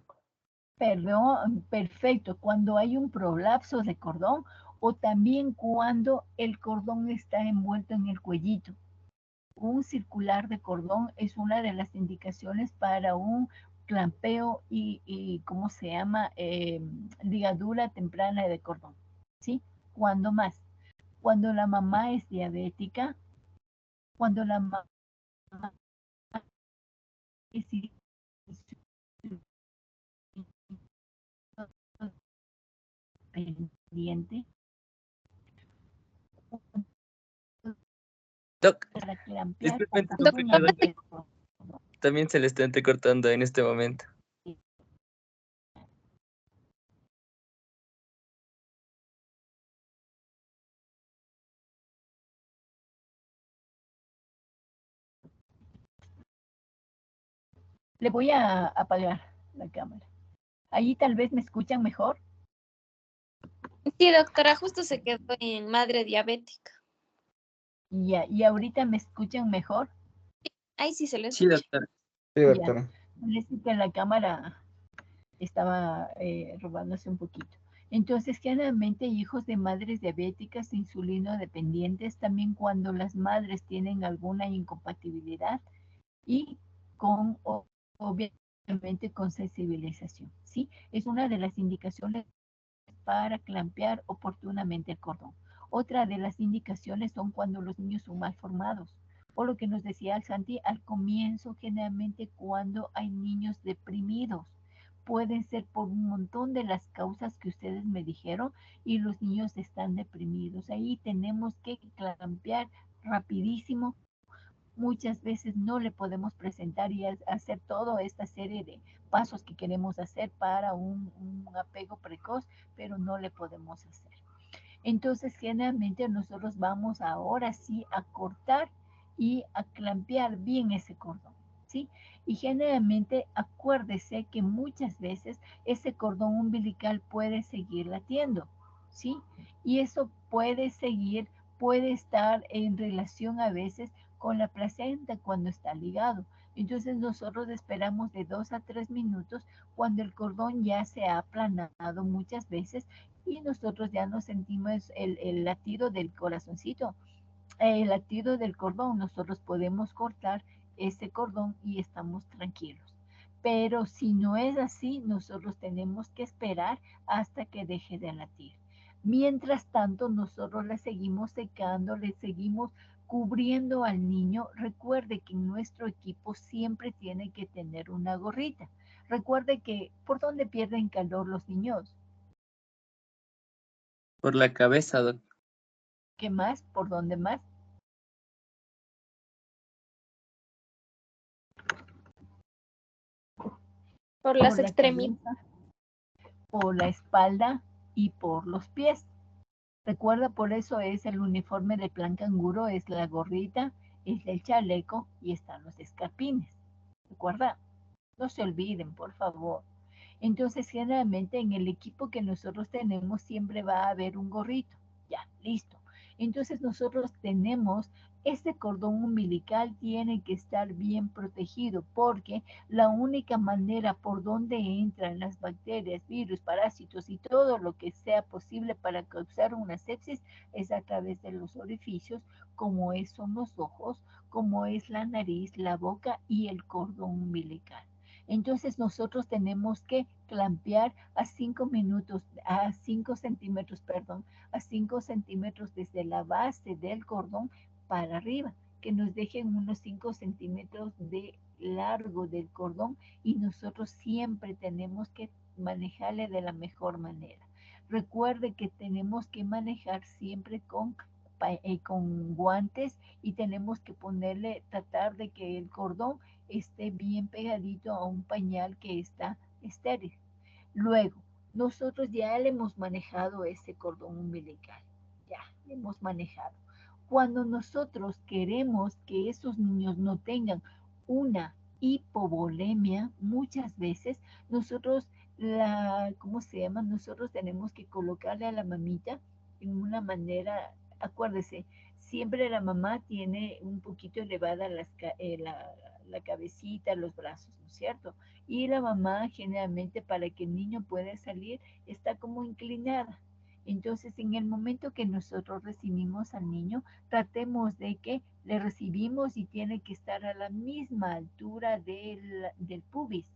Perdón, perfecto, cuando hay un prolapso de cordón o también cuando el cordón está envuelto en el cuellito. Un circular de cordón es una de las indicaciones para un clampeo y ¿cómo se llama? Ligadura temprana de cordón. ¿Sí? ¿Cuándo más? Cuando la mamá es diabética, cuando la mamá es pendiente, Doc, para clampear disculpe interrumpirle, Doc. oportunamente el cordón. También se le está entrecortando en este momento. Le voy a apagar la cámara. Ahí tal vez me escuchan mejor. Sí, doctora, justo se quedó en madre diabética. Ya, y ahorita me escuchan mejor. Ahí sí se le Sí, escucha. doctora. Sí, Ya, doctora. parece que la cámara estaba robándose un poquito. Entonces, generalmente hijos de madres diabéticas, insulino dependientes, también cuando las madres tienen alguna incompatibilidad y con, obviamente, con sensibilización, ¿sí? Es una de las indicaciones para clampear oportunamente el cordón. Otra de las indicaciones son cuando los niños son mal formados. O lo que nos decía Santi al comienzo, generalmente cuando hay niños deprimidos, pueden ser por un montón de las causas que ustedes me dijeron y los niños están deprimidos. Ahí tenemos que clampear rapidísimo. Muchas veces no le podemos presentar y hacer toda esta serie de pasos que queremos hacer para un apego precoz, pero no le podemos hacer. Entonces, generalmente nosotros vamos ahora sí a cortar y a clampear bien ese cordón, ¿sí? Y generalmente acuérdese que muchas veces ese cordón umbilical puede seguir latiendo, ¿sí? Y eso puede seguir, puede estar en relación a veces con la placenta cuando está ligado. Entonces nosotros esperamos de 2 a 3 minutos cuando el cordón ya se ha aplanado muchas veces y nosotros ya no sentimos el latido del corazoncito, el latido del cordón. Nosotros podemos cortar ese cordón y estamos tranquilos. Pero si no es así, nosotros tenemos que esperar hasta que deje de latir. Mientras tanto, nosotros le seguimos secando, le seguimos cubriendo al niño. Recuerde que en nuestro equipo siempre tiene que tener una gorrita. Recuerde que, ¿por dónde pierden calor los niños? Por la cabeza, doc. ¿Qué más? ¿Por dónde más? Por las Por la extremidades. cabeza, por la espalda y por los pies. Recuerda, por eso es el uniforme de plan canguro, es la gorrita, es el chaleco y están los escarpines. Recuerda, no se olviden, por favor. Entonces, generalmente en el equipo que nosotros tenemos siempre va a haber un gorrito. Ya, listo. Entonces nosotros tenemos, este cordón umbilical tiene que estar bien protegido porque la única manera por donde entran las bacterias, virus, parásitos y todo lo que sea posible para causar una sepsis es a través de los orificios, como son los ojos, como es la nariz, la boca y el cordón umbilical. Entonces nosotros tenemos que clampear a 5 minutos, a 5 centímetros, perdón, a 5 centímetros desde la base del cordón para arriba, que nos dejen unos 5 centímetros de largo del cordón y nosotros siempre tenemos que manejarle de la mejor manera. Recuerde que tenemos que manejar siempre con guantes y tenemos que ponerle, tratar de que el cordón esté bien pegadito a un pañal que está estéril. Luego, nosotros ya le hemos manejado ese cordón umbilical, ya le hemos manejado. Cuando nosotros queremos que esos niños no tengan una hipovolemia, muchas veces nosotros ¿cómo se llama? Nosotros tenemos que colocarle a la mamita en una manera, acuérdese, siempre la mamá tiene un poquito elevada la cabecita, los brazos, ¿no es cierto? Y la mamá generalmente para que el niño pueda salir está como inclinada. Entonces, en el momento que nosotros recibimos al niño, tratemos de que le recibimos y tiene que estar a la misma altura del pubis.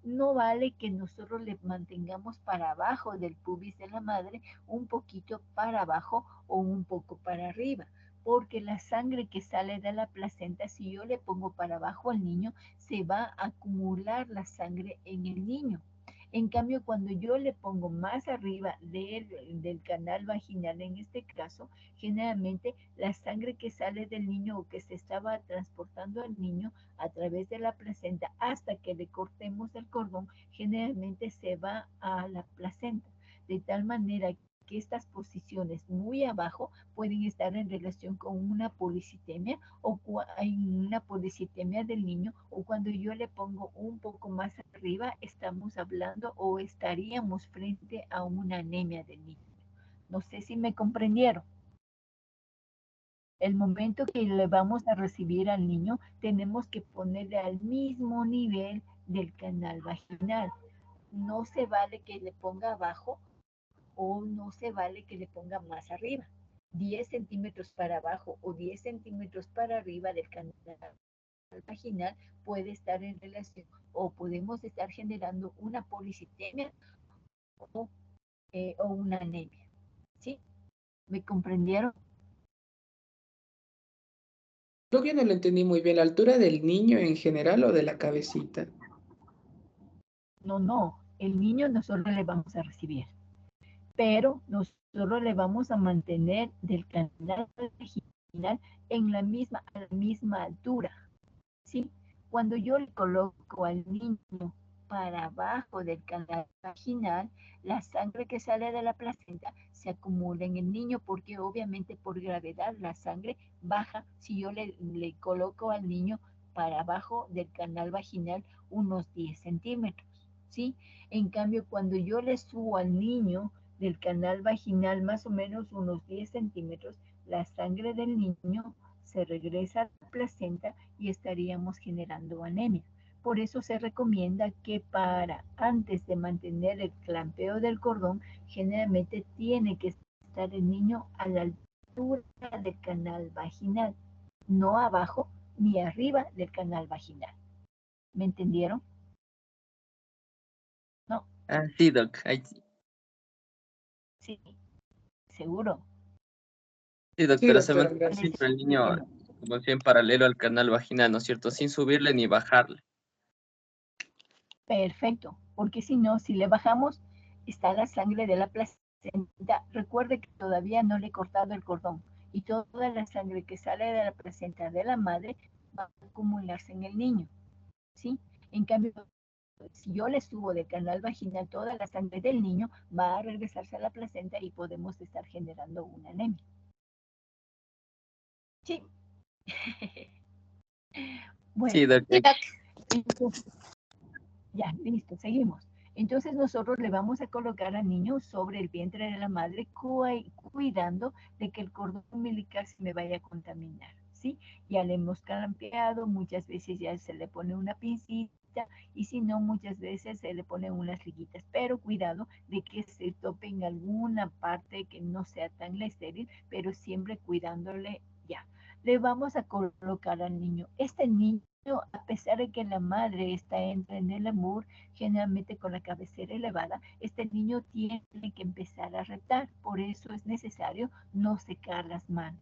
No vale que nosotros le mantengamos para abajo del pubis de la madre, un poquito para abajo o un poco para arriba, porque la sangre que sale de la placenta, si yo le pongo para abajo al niño, se va a acumular la sangre en el niño. En cambio, cuando yo le pongo más arriba del canal vaginal, en este caso, generalmente la sangre que sale del niño o que se estaba transportando al niño a través de la placenta hasta que le cortemos el cordón, generalmente se va a la placenta. De tal manera que estas posiciones muy abajo pueden estar en relación con una policitemia o en una policitemia del niño, o cuando yo le pongo un poco más arriba estamos hablando o estaríamos frente a una anemia del niño. No sé si me comprendieron. El momento que le vamos a recibir al niño, tenemos que ponerle al mismo nivel del canal vaginal. No se vale que le ponga abajo o no se vale que le ponga más arriba. 10 centímetros para abajo o 10 centímetros para arriba del canal vaginal puede estar en relación o podemos estar generando una policitemia o una anemia. ¿Sí? ¿Me comprendieron? Lo que no lo entendí muy bien, ¿la altura del niño en general o de la cabecita? No, el niño nosotros le vamos a recibir, pero nosotros le vamos a mantener del canal vaginal en la misma altura, ¿sí? Cuando yo le coloco al niño para abajo del canal vaginal, la sangre que sale de la placenta se acumula en el niño porque obviamente por gravedad la sangre baja si yo le coloco al niño para abajo del canal vaginal unos 10 centímetros, ¿sí? En cambio, cuando yo le subo al niño del canal vaginal más o menos unos 10 centímetros, la sangre del niño se regresa a la placenta y estaríamos generando anemia. Por eso se recomienda que antes de mantener el clampeo del cordón, generalmente tiene que estar el niño a la altura del canal vaginal, no abajo ni arriba del canal vaginal. ¿Me entendieron? No. Ah, sí, Doc. Ahí sí. Sí, seguro. Sí, Doc, Sí, pero se doctora, mantiene gracias. siempre el niño como si en paralelo al canal vaginal, ¿no es cierto? Sin subirle ni bajarle. Perfecto, porque si no, si le bajamos, está la sangre de la placenta. Recuerde que todavía no le he cortado el cordón y toda la sangre que sale de la placenta de la madre va a acumularse en el niño, ¿sí? En cambio, si yo le subo del canal vaginal, toda la sangre del niño va a regresarse a la placenta y podemos estar generando una anemia. Sí. Bueno, Sí, Doc. Sí, doc. entonces, ya, listo, seguimos. Entonces nosotros le vamos a colocar al niño sobre el vientre de la madre, cuidando de que el cordón umbilical se me vaya a contaminar, ¿sí? Ya le hemos clampeado, muchas veces ya se le pone una pincita y si no, muchas veces se le ponen unas liguitas, pero cuidado de que se tope en alguna parte que no sea tan estéril, pero siempre cuidándole ya. Le vamos a colocar al niño. Este niño, a pesar de que la madre está en el amor, generalmente con la cabecera elevada, este niño tiene que empezar a reptar. Por eso es necesario no secar las manos.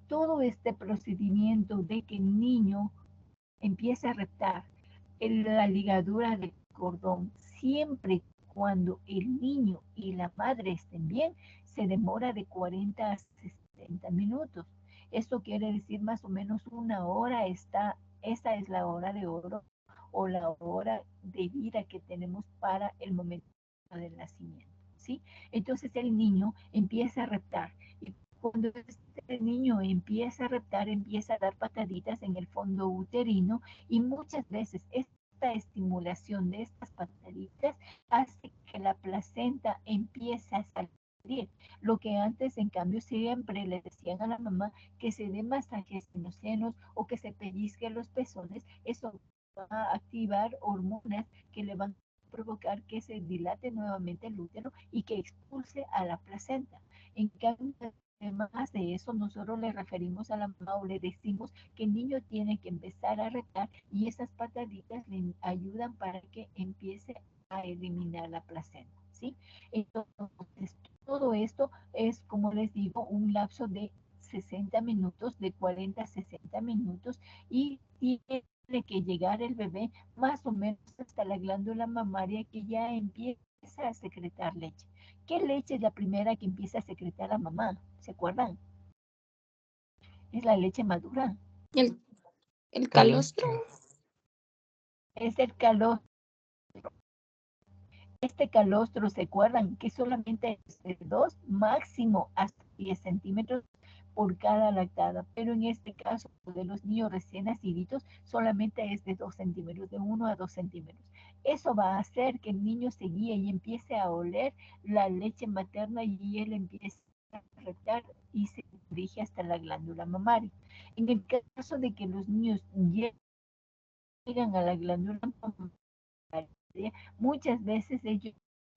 Todo este procedimiento de que el niño empiece a reptar la ligadura del cordón, siempre cuando el niño y la madre estén bien, se demora de 40 a 60 minutos. Esto quiere decir más o menos una hora esa es la hora de oro o la hora de vida que tenemos para el momento del nacimiento, ¿sí? Entonces el niño empieza a reptar y cuando este niño empieza a reptar, empieza a dar pataditas en el fondo uterino y muchas veces esta estimulación de estas pataditas hace que la placenta empiece a salir. Lo que antes, en cambio, siempre le decían a la mamá que se dé masajes en los senos o que se pellizque los pezones, eso va a activar hormonas que le van a provocar que se dilate nuevamente el útero y que expulse a la placenta. En cambio, además de eso, nosotros le referimos a la mamá o le decimos que el niño tiene que empezar a retar y esas pataditas le ayudan para que empiece a eliminar la placenta, ¿sí? Entonces, todo esto es, como les digo, un lapso de 60 minutos, de 40 a 60 minutos y tiene que llegar el bebé más o menos hasta la glándula mamaria que ya empieza a secretar leche. ¿Qué leche es la primera que empieza a secretar la mamá? ¿Se acuerdan? Es la leche madura. El calostro. Es el calostro. Este calostro, ¿se acuerdan? Que solamente es de 2, máximo hasta 10 centímetros por cada lactada. Pero en este caso de los niños recién naciditos, solamente es de 2 centímetros, de 1 a 2 centímetros. Eso va a hacer que el niño se guíe y empiece a oler la leche materna y él empiece a retar y se dirige hasta la glándula mamaria. En el caso de que los niños llegan a la glándula mamaria, muchas veces ellos,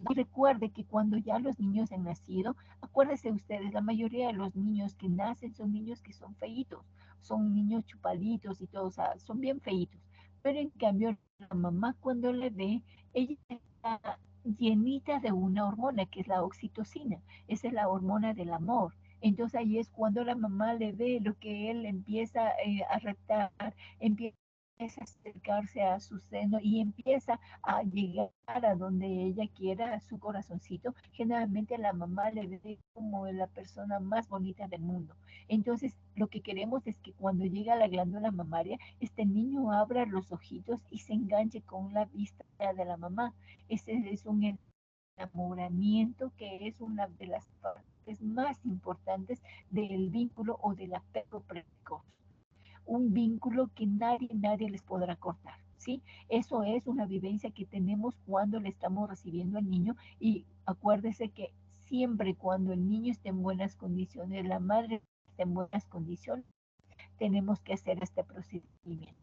y recuerde que cuando ya los niños han nacido, acuérdense ustedes, la mayoría de los niños que nacen son niños que son feitos, son niños chupaditos y todo, o sea, son bien feitos. Pero en cambio, la mamá cuando le ve, ella está llenita de una hormona que es la oxitocina, esa es la hormona del amor. Entonces ahí es cuando la mamá le ve lo que él empieza a reptar, empieza a acercarse a su seno y empieza a llegar a donde ella quiera, a su corazoncito, generalmente la mamá le ve como la persona más bonita del mundo. Entonces, lo que queremos es que cuando llega a la glándula mamaria, este niño abra los ojitos y se enganche con la vista de la mamá. Ese es un enamoramiento que es una de las partes más importantes del vínculo o del apego precoz. Un vínculo que nadie les podrá cortar, ¿sí? Eso es una vivencia que tenemos cuando le estamos recibiendo al niño y acuérdese que siempre cuando el niño esté en buenas condiciones, la madre esté en buenas condiciones, tenemos que hacer este procedimiento.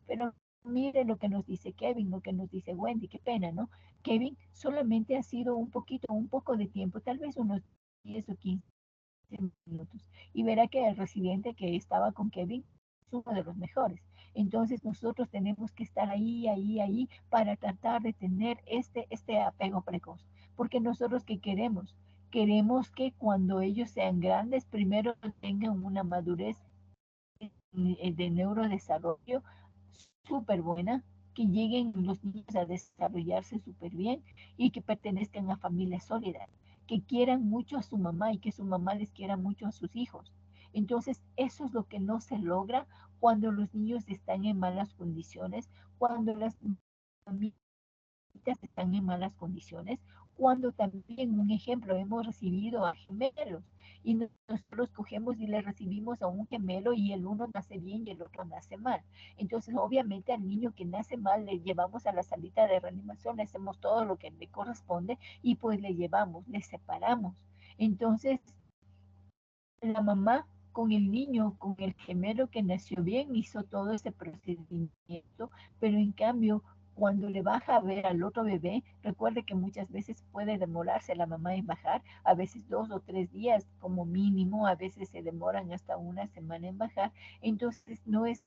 Pero mire lo que nos dice Kevin, lo que nos dice Wendy, qué pena, ¿no? Kevin solamente ha sido un poco de tiempo, tal vez unos 10 o 15 minutos, y verá que el residente que estaba con Kevin es uno de los mejores. Entonces nosotros tenemos que estar ahí para tratar de tener este apego precoz. Porque nosotros ¿qué queremos? Queremos que cuando ellos sean grandes, primero tengan una madurez de neurodesarrollo súper buena, que lleguen los niños a desarrollarse súper bien y que pertenezcan a familias sólidas, que quieran mucho a su mamá y que su mamá les quiera mucho a sus hijos. Entonces, eso es lo que no se logra cuando los niños están en malas condiciones, cuando las familias están en malas condiciones, cuando también, un ejemplo, hemos recibido a gemelos y nosotros cogemos y le recibimos a un gemelo y el uno nace bien y el otro nace mal. Entonces, obviamente al niño que nace mal le llevamos a la salita de reanimación, le hacemos todo lo que le corresponde y pues le llevamos, le separamos. Entonces, la mamá con el niño, con el gemelo que nació bien, hizo todo ese procedimiento, pero en cambio, cuando le baja a ver al otro bebé, recuerde que muchas veces puede demorarse la mamá en bajar, a veces 2 o 3 días como mínimo, a veces se demoran hasta una semana en bajar, entonces no es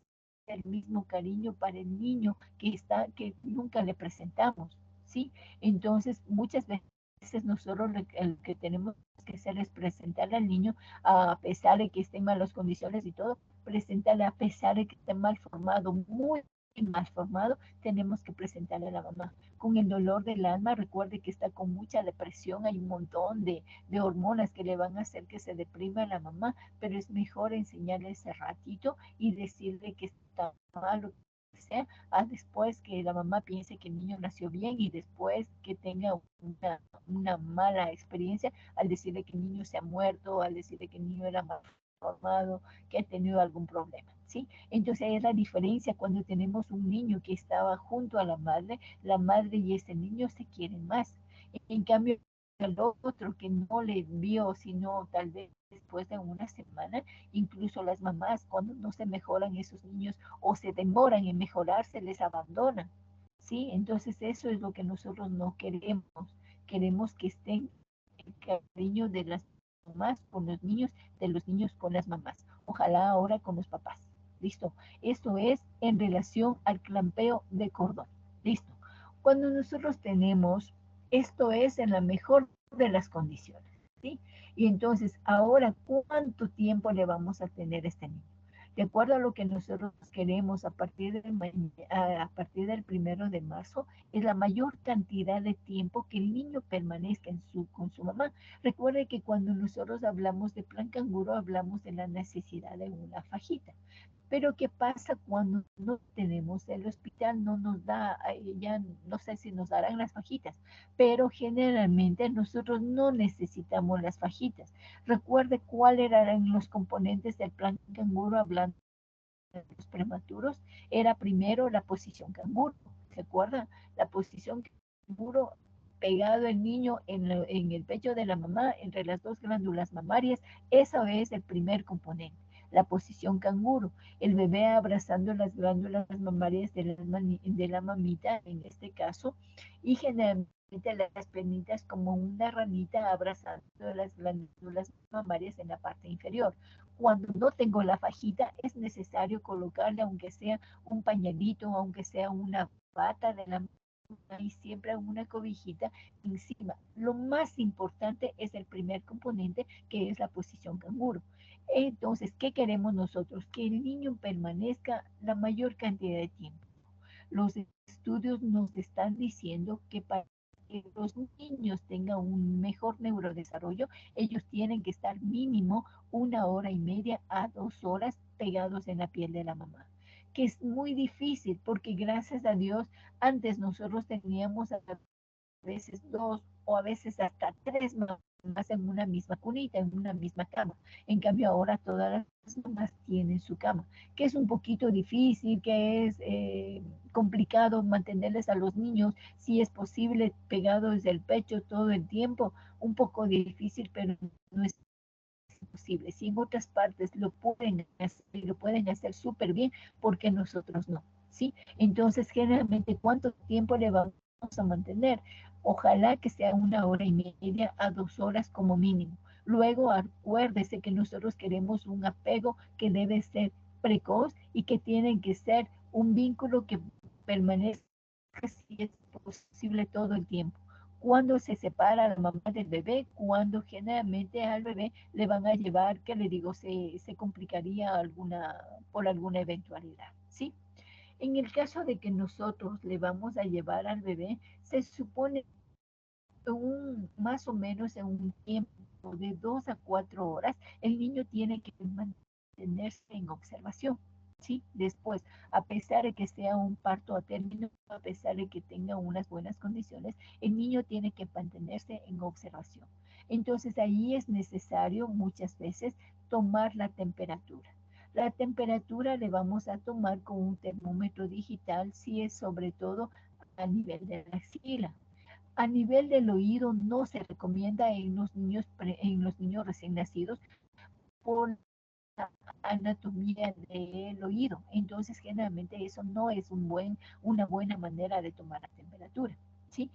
el mismo cariño para el niño que nunca le presentamos, ¿sí? Entonces, muchas veces nosotros el que tenemos que hacer es presentarle al niño a pesar de que esté en malas condiciones y todo, presentarle a pesar de que esté mal formado, muy mal formado, tenemos que presentarle a la mamá. Con el dolor del alma, recuerde que está con mucha depresión, hay un montón de hormonas que le van a hacer que se deprima a la mamá, pero es mejor enseñarle ese ratito y decirle que está mal o que sea, a después que la mamá piense que el niño nació bien y después que tenga una mala experiencia al decirle que el niño se ha muerto, al decirle que el niño era mal formado, que ha tenido algún problema, ¿sí? Entonces es la diferencia cuando tenemos un niño que estaba junto a la madre y ese niño se quieren más. En cambio, el otro que no le vio, sino tal vez después de una semana, incluso las mamás cuando no se mejoran esos niños o se demoran en mejorar, se les abandonan, ¿sí? Entonces eso es lo que nosotros no queremos. Queremos que estén el cariño de las mamás con los niños, de los niños con las mamás. Ojalá ahora con los papás. Listo. Esto es en relación al clampeo de cordón. Listo. Cuando nosotros tenemos, esto es en la mejor de las condiciones, ¿sí? Y entonces, ahora, ¿cuánto tiempo le vamos a tener a este niño? De acuerdo a lo que nosotros queremos a partir del 1 de marzo, es la mayor cantidad de tiempo que el niño permanezca con su mamá. Recuerde que cuando nosotros hablamos de plan canguro, hablamos de la necesidad de una fajita. Pero ¿qué pasa cuando no tenemos el hospital? No nos da, ya no sé si nos darán las fajitas, pero generalmente nosotros no necesitamos las fajitas. Recuerde cuáles eran los componentes del plan canguro hablando de los prematuros. Era primero la posición canguro, ¿se acuerdan? La posición canguro pegado el niño en el pecho de la mamá, entre las dos glándulas mamarias, eso es el primer componente. La posición canguro, el bebé abrazando las glándulas mamarias de la mamita, en este caso, y generalmente las piernitas como una ranita abrazando las glándulas mamarias en la parte inferior. Cuando no tengo la fajita, es necesario colocarle, aunque sea un pañalito, aunque sea una bata de la y siempre una cobijita encima. Lo más importante es el primer componente, que es la posición canguro. Entonces, ¿qué queremos nosotros? Que el niño permanezca la mayor cantidad de tiempo. Los estudios nos están diciendo que para que los niños tengan un mejor neurodesarrollo, ellos tienen que estar mínimo 1 hora y media a 2 horas pegados en la piel de la mamá, que es muy difícil porque gracias a Dios antes nosotros teníamos a veces 2 o a veces hasta 3 mamás en una misma cunita, en una misma cama. En cambio ahora todas las mamás tienen su cama, que es un poquito difícil, que es complicado mantenerles a los niños, si es posible, pegados del pecho todo el tiempo, un poco difícil, pero no es imposible. Si en otras partes lo pueden hacer súper bien, porque nosotros no, ¿sí? Entonces, generalmente, ¿cuánto tiempo le vamos a mantener? Ojalá que sea 1 hora y media a 2 horas como mínimo. Luego, acuérdese que nosotros queremos un apego que debe ser precoz y que tiene que ser un vínculo que permanezca, si es posible, todo el tiempo. Cuando se separa la mamá del bebé, cuando generalmente al bebé le van a llevar, que le digo, se complicaría por alguna eventualidad, ¿sí? En el caso de que nosotros le vamos a llevar al bebé, se supone más o menos en un tiempo de 2 a 4 horas, el niño tiene que mantenerse en observación, ¿sí? Después, a pesar de que sea un parto a término, a pesar de que tenga unas buenas condiciones, el niño tiene que mantenerse en observación. Entonces, ahí es necesario muchas veces tomar la temperatura. La temperatura le vamos a tomar con un termómetro digital, si es sobre todo a nivel de la axila. A nivel del oído no se recomienda en los niños recién nacidos por la anatomía del oído. Entonces, generalmente eso no es una buena manera de tomar la temperatura, ¿sí?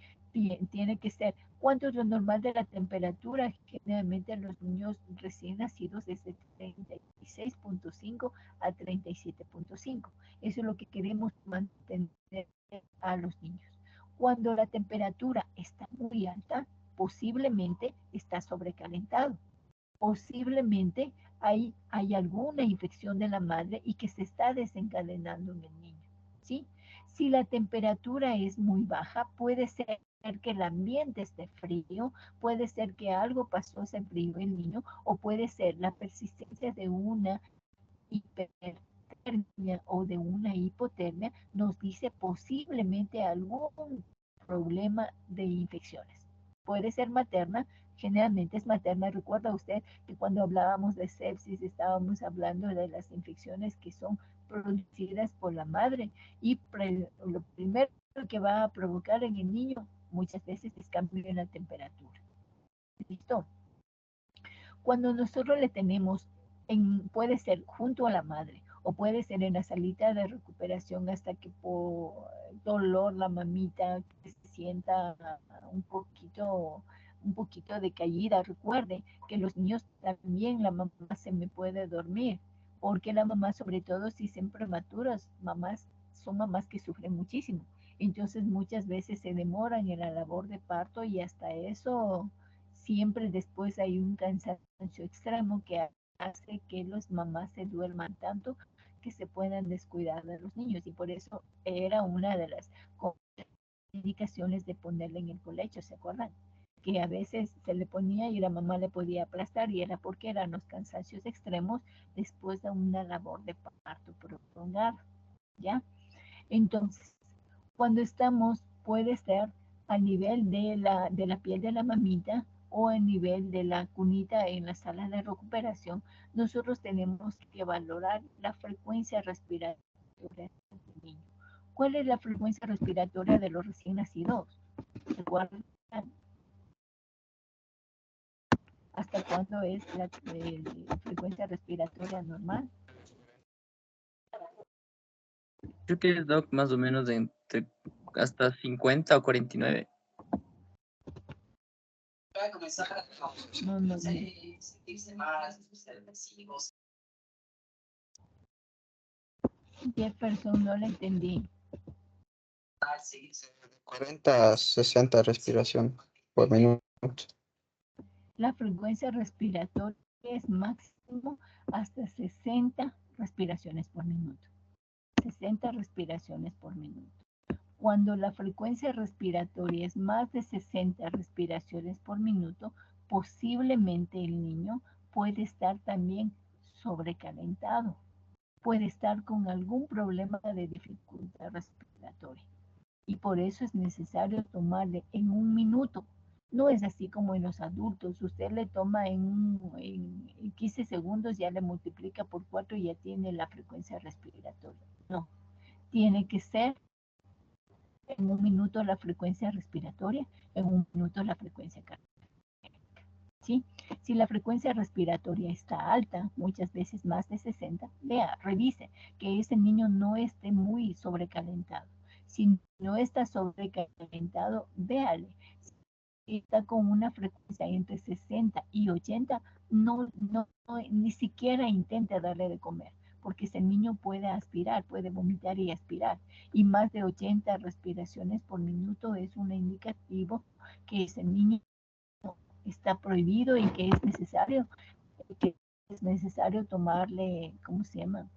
Tiene que ser, ¿cuánto es lo normal de la temperatura? Generalmente en los niños recién nacidos es de 36.5 a 37.5. Eso es lo que queremos mantener a los niños. Cuando la temperatura está muy alta, posiblemente está sobrecalentado. Posiblemente hay alguna infección de la madre y que se está desencadenando en el niño, ¿sí? Si la temperatura es muy baja, puede ser que el ambiente esté frío, puede ser que algo pasó ese frío en el niño, o puede ser la persistencia de una hipertermia o de una hipotermia, nos dice posiblemente algún problema de infecciones. Puede ser materna, generalmente es materna. Recuerda usted que cuando hablábamos de sepsis estábamos hablando de las infecciones que son producidas por la madre, y lo primero que va a provocar en el niño muchas veces es cambio en la temperatura. ¿Listo? Cuando nosotros le tenemos, puede ser junto a la madre o puede ser en la salita de recuperación hasta que por dolor la mamita se sienta un poquito decaída. Recuerde que los niños también, la mamá se me puede dormir, porque la mamá, sobre todo si son prematuras, son mamás que sufren muchísimo. Entonces muchas veces se demoran en la labor de parto y hasta eso siempre después hay un cansancio extremo que hace que las mamás se duerman tanto que se puedan descuidar de los niños, y por eso era una de las indicaciones de ponerle en el colecho, ¿se acuerdan? Que a veces se le ponía y la mamá le podía aplastar, y era porque eran los cansancios extremos después de una labor de parto prolongada, ¿ya? Entonces, cuando puede ser a nivel de la piel de la mamita o a nivel de la cunita en la sala de recuperación, nosotros tenemos que valorar la frecuencia respiratoria del niño. ¿Cuál es la frecuencia respiratoria de los recién nacidos? ¿Recuerdan? ¿Hasta cuándo es la frecuencia respiratoria normal? Creo que es, Doc, más o menos de entre hasta 50 o 49. No, no, no. Jefferson, no la entendí. 40 a 60 respiración por minuto. La frecuencia respiratoria es máxima hasta 60 respiraciones por minuto. 60 respiraciones por minuto. Cuando la frecuencia respiratoria es más de 60 respiraciones por minuto, posiblemente el niño puede estar también sobrecalentado, puede estar con algún problema de dificultad respiratoria. Y por eso es necesario tomarle en un minuto. No es así como en los adultos. Usted le toma en 15 segundos, ya le multiplica por 4 y ya tiene la frecuencia respiratoria. No, tiene que ser en un minuto la frecuencia respiratoria, en un minuto la frecuencia cardíaca. ¿Sí? Si la frecuencia respiratoria está alta, muchas veces más de 60, vea, revise que ese niño no esté muy sobrecalentado. Si no está sobrecalentado, véale. Si está con una frecuencia entre 60 y 80, ni siquiera intente darle de comer, porque ese niño puede aspirar, puede vomitar y aspirar. Y más de 80 respiraciones por minuto es un indicativo que ese niño está prohibido y que es necesario tomarle, ¿cómo se llama?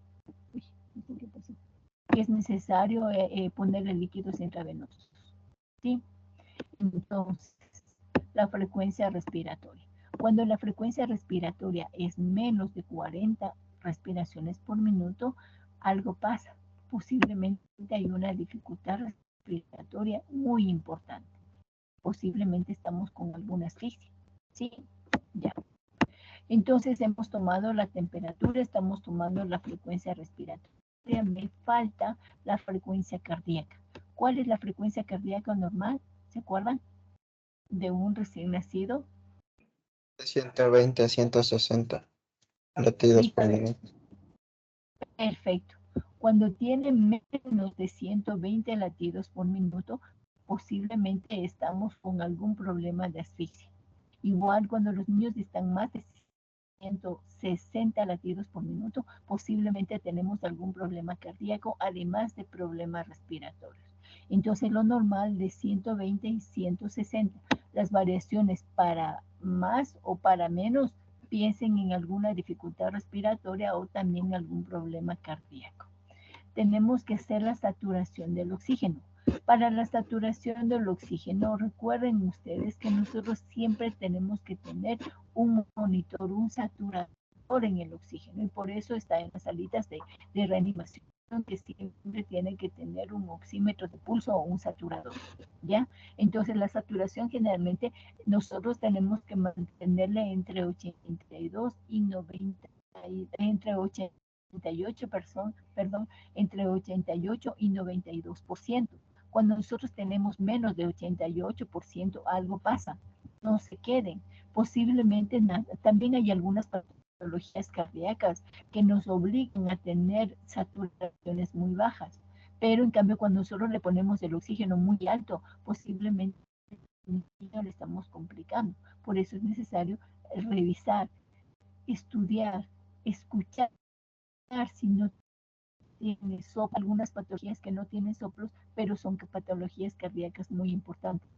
Uy, no sé qué pasó. Que es necesario ponerle líquidos intravenosos. ¿Sí? Entonces, la frecuencia respiratoria. Cuando la frecuencia respiratoria es menos de 40 respiraciones por minuto, algo pasa. Posiblemente hay una dificultad respiratoria muy importante. Posiblemente estamos con alguna asfixia. ¿Sí? Ya. Entonces hemos tomado la temperatura, estamos tomando la frecuencia respiratoria. Me falta la frecuencia cardíaca. ¿Cuál es la frecuencia cardíaca normal? ¿Se acuerdan? De un recién nacido. De 120 a 160 latidos por minuto. Perfecto. Cuando tiene menos de 120 latidos por minuto, posiblemente estamos con algún problema de asfixia. Igual cuando los niños están más de 160 latidos por minuto, posiblemente tenemos algún problema cardíaco, además de problemas respiratorios. Entonces, lo normal de 120 y 160. Las variaciones para más o para menos, piensen en alguna dificultad respiratoria o también algún problema cardíaco. Tenemos que hacer la saturación del oxígeno. Para la saturación del oxígeno, recuerden ustedes que nosotros siempre tenemos que tener un monitor, un saturador en el oxígeno, y por eso está en las salitas de reanimación, que siempre tienen que tener un oxímetro de pulso o un saturador, ¿ya? Entonces, la saturación generalmente nosotros tenemos que mantenerle entre 82 y 90, entre 88, entre 88 y 92%. Cuando nosotros tenemos menos de 88%, algo pasa. No se queden. Posiblemente también hay algunas patologías cardíacas que nos obligan a tener saturaciones muy bajas. Pero en cambio, cuando nosotros le ponemos el oxígeno muy alto, posiblemente le estamos complicando. Por eso es necesario revisar, estudiar, escuchar si no tiene soplo, algunas patologías que no tienen soplos, pero son patologías cardíacas muy importantes.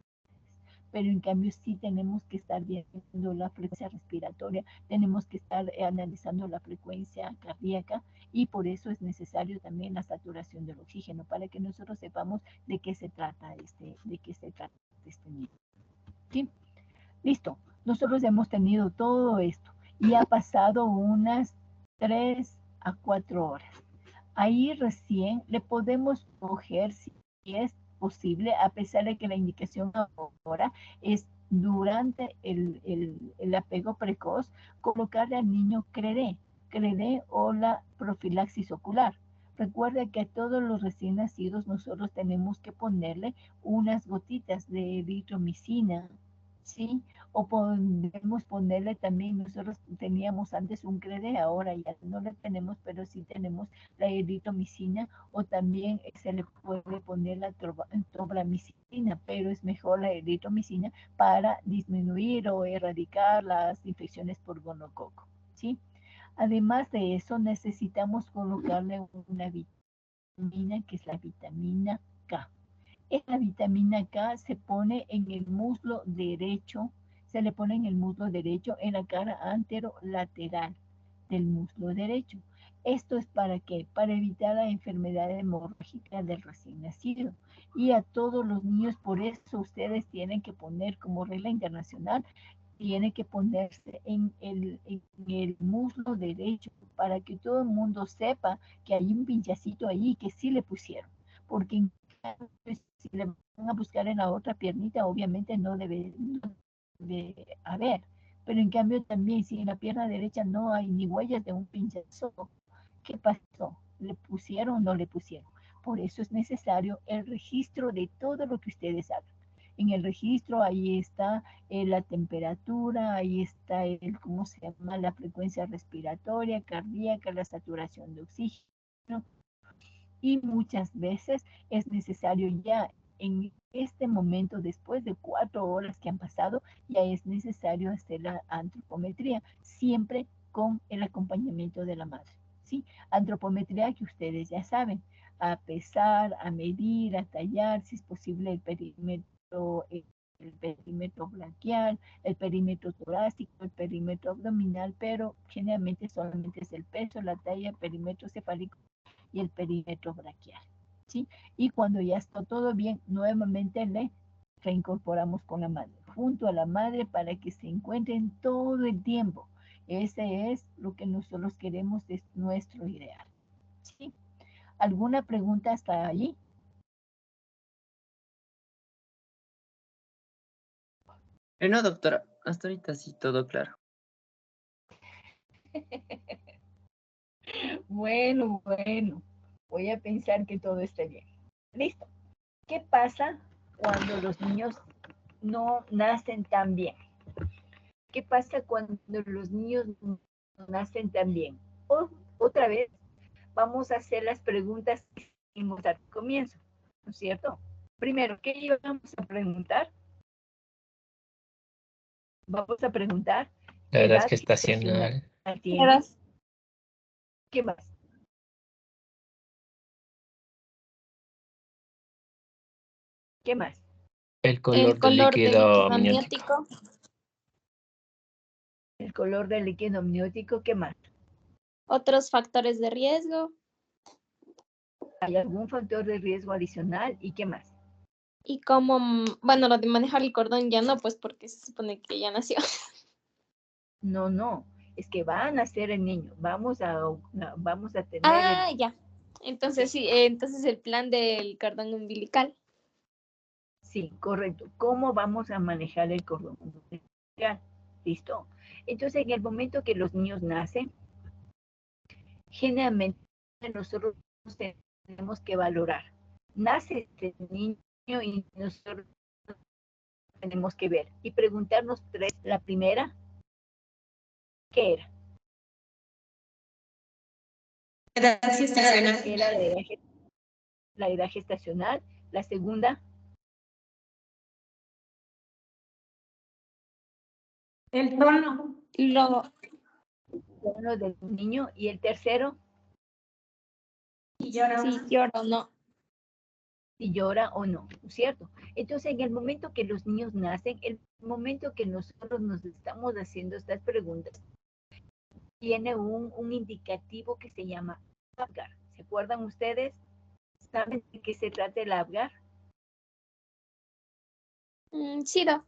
Pero en cambio sí tenemos que estar viendo la frecuencia respiratoria, tenemos que estar analizando la frecuencia cardíaca, y por eso es necesario también la saturación del oxígeno, para que nosotros sepamos de qué se trata este niño. ¿Sí? Listo. Nosotros hemos tenido todo esto y ha pasado unas 3 a 4 horas. Ahí recién le podemos coger, si es posible, a pesar de que la indicación ahora es durante el apego precoz, colocarle al niño CREDE o la profilaxis ocular. Recuerda que a todos los recién nacidos nosotros tenemos que ponerle unas gotitas de eritromicina, ¿sí? O podemos ponerle también, nosotros teníamos antes un CREDE, ahora ya no le tenemos, pero sí tenemos la eritromicina, o también se le puede poner la tobramicina, pero es mejor la eritromicina para disminuir o erradicar las infecciones por gonococo, ¿sí? Además de eso, necesitamos colocarle una vitamina que es la vitamina K. Esta vitamina K se pone en el muslo derecho, se le pone en el muslo derecho, en la cara anterolateral. del muslo derecho. ¿Esto es para qué? Para evitar la enfermedad hemorrágica del recién nacido. Y a todos los niños, por eso ustedes tienen que poner como regla internacional, tiene que ponerse en el muslo derecho para que todo el mundo sepa que hay un pinchacito ahí que sí le pusieron. Porque en cambio, si le van a buscar en la otra piernita, obviamente no debe haber. Pero en cambio también, si en la pierna derecha no hay ni huellas de un pinchazo, ¿qué pasó? ¿Le pusieron o no le pusieron? Por eso es necesario el registro de todo lo que ustedes hagan. En el registro ahí está la temperatura, ahí está ¿cómo se llama? La frecuencia respiratoria, cardíaca, la saturación de oxígeno. Y muchas veces es necesario ya en este momento, después de 4 horas que han pasado, ya es necesario hacer la antropometría, siempre con el acompañamiento de la madre. ¿Sí? Antropometría que ustedes ya saben, a pesar, a medir, a tallar, si es posible el perímetro braquial, el perímetro torácico, el perímetro abdominal, pero generalmente solamente es el peso, la talla, el perímetro cefálico y el perímetro braquial. ¿Sí? Y cuando ya está todo bien, nuevamente le reincorporamos con la madre, junto a la madre para que se encuentren todo el tiempo. Ese es lo que nosotros queremos, es nuestro ideal. ¿Sí? ¿Alguna pregunta hasta allí? No, doctora, hasta ahorita sí, todo claro. Bueno, voy a pensar que todo esté bien. Listo. ¿Qué pasa cuando los niños no nacen tan bien? ¿Qué pasa cuando los niños no nacen tan bien? Otra vez, vamos a hacer las preguntas que hicimos al comienzo, ¿no es cierto? Primero, ¿qué íbamos a preguntar? Vamos a preguntar La qué verdad es edad que gestacional Era tiene. ¿Qué más? ¿Qué más? el el color del color del líquido líquido amniótico. amniótico. El color del líquido amniótico, ¿qué más? Otros factores de riesgo ¿Hay algún factor de riesgo adicional? ¿Y qué más? y cómo, bueno, lo de manejar el cordón ya no, pues porque se supone que ya nació. No, es que va a nacer el niño. Vamos a tener Ah, ya. Entonces sí, entonces el plan del cordón umbilical. Sí, correcto. ¿Cómo vamos a manejar el cordón umbilical? ¿Listo? Entonces, en el momento que los niños nacen, generalmente nosotros tenemos que valorar. Nace este niño y nosotros tenemos que ver y preguntarnos tres. La primera, ¿qué era? Edad gestacional. Era la edad gestacional. La segunda, El tono. Lo, uno del niño. Y el tercero, Y llora. si llora o no. si llora o no, ¿no es cierto? Entonces, en el momento que los niños nacen, el momento que nosotros nos estamos haciendo estas preguntas, tiene un indicativo que se llama ABGAR. ¿Se acuerdan ustedes? ¿Saben de qué se trata el ABGAR? Sí, doc.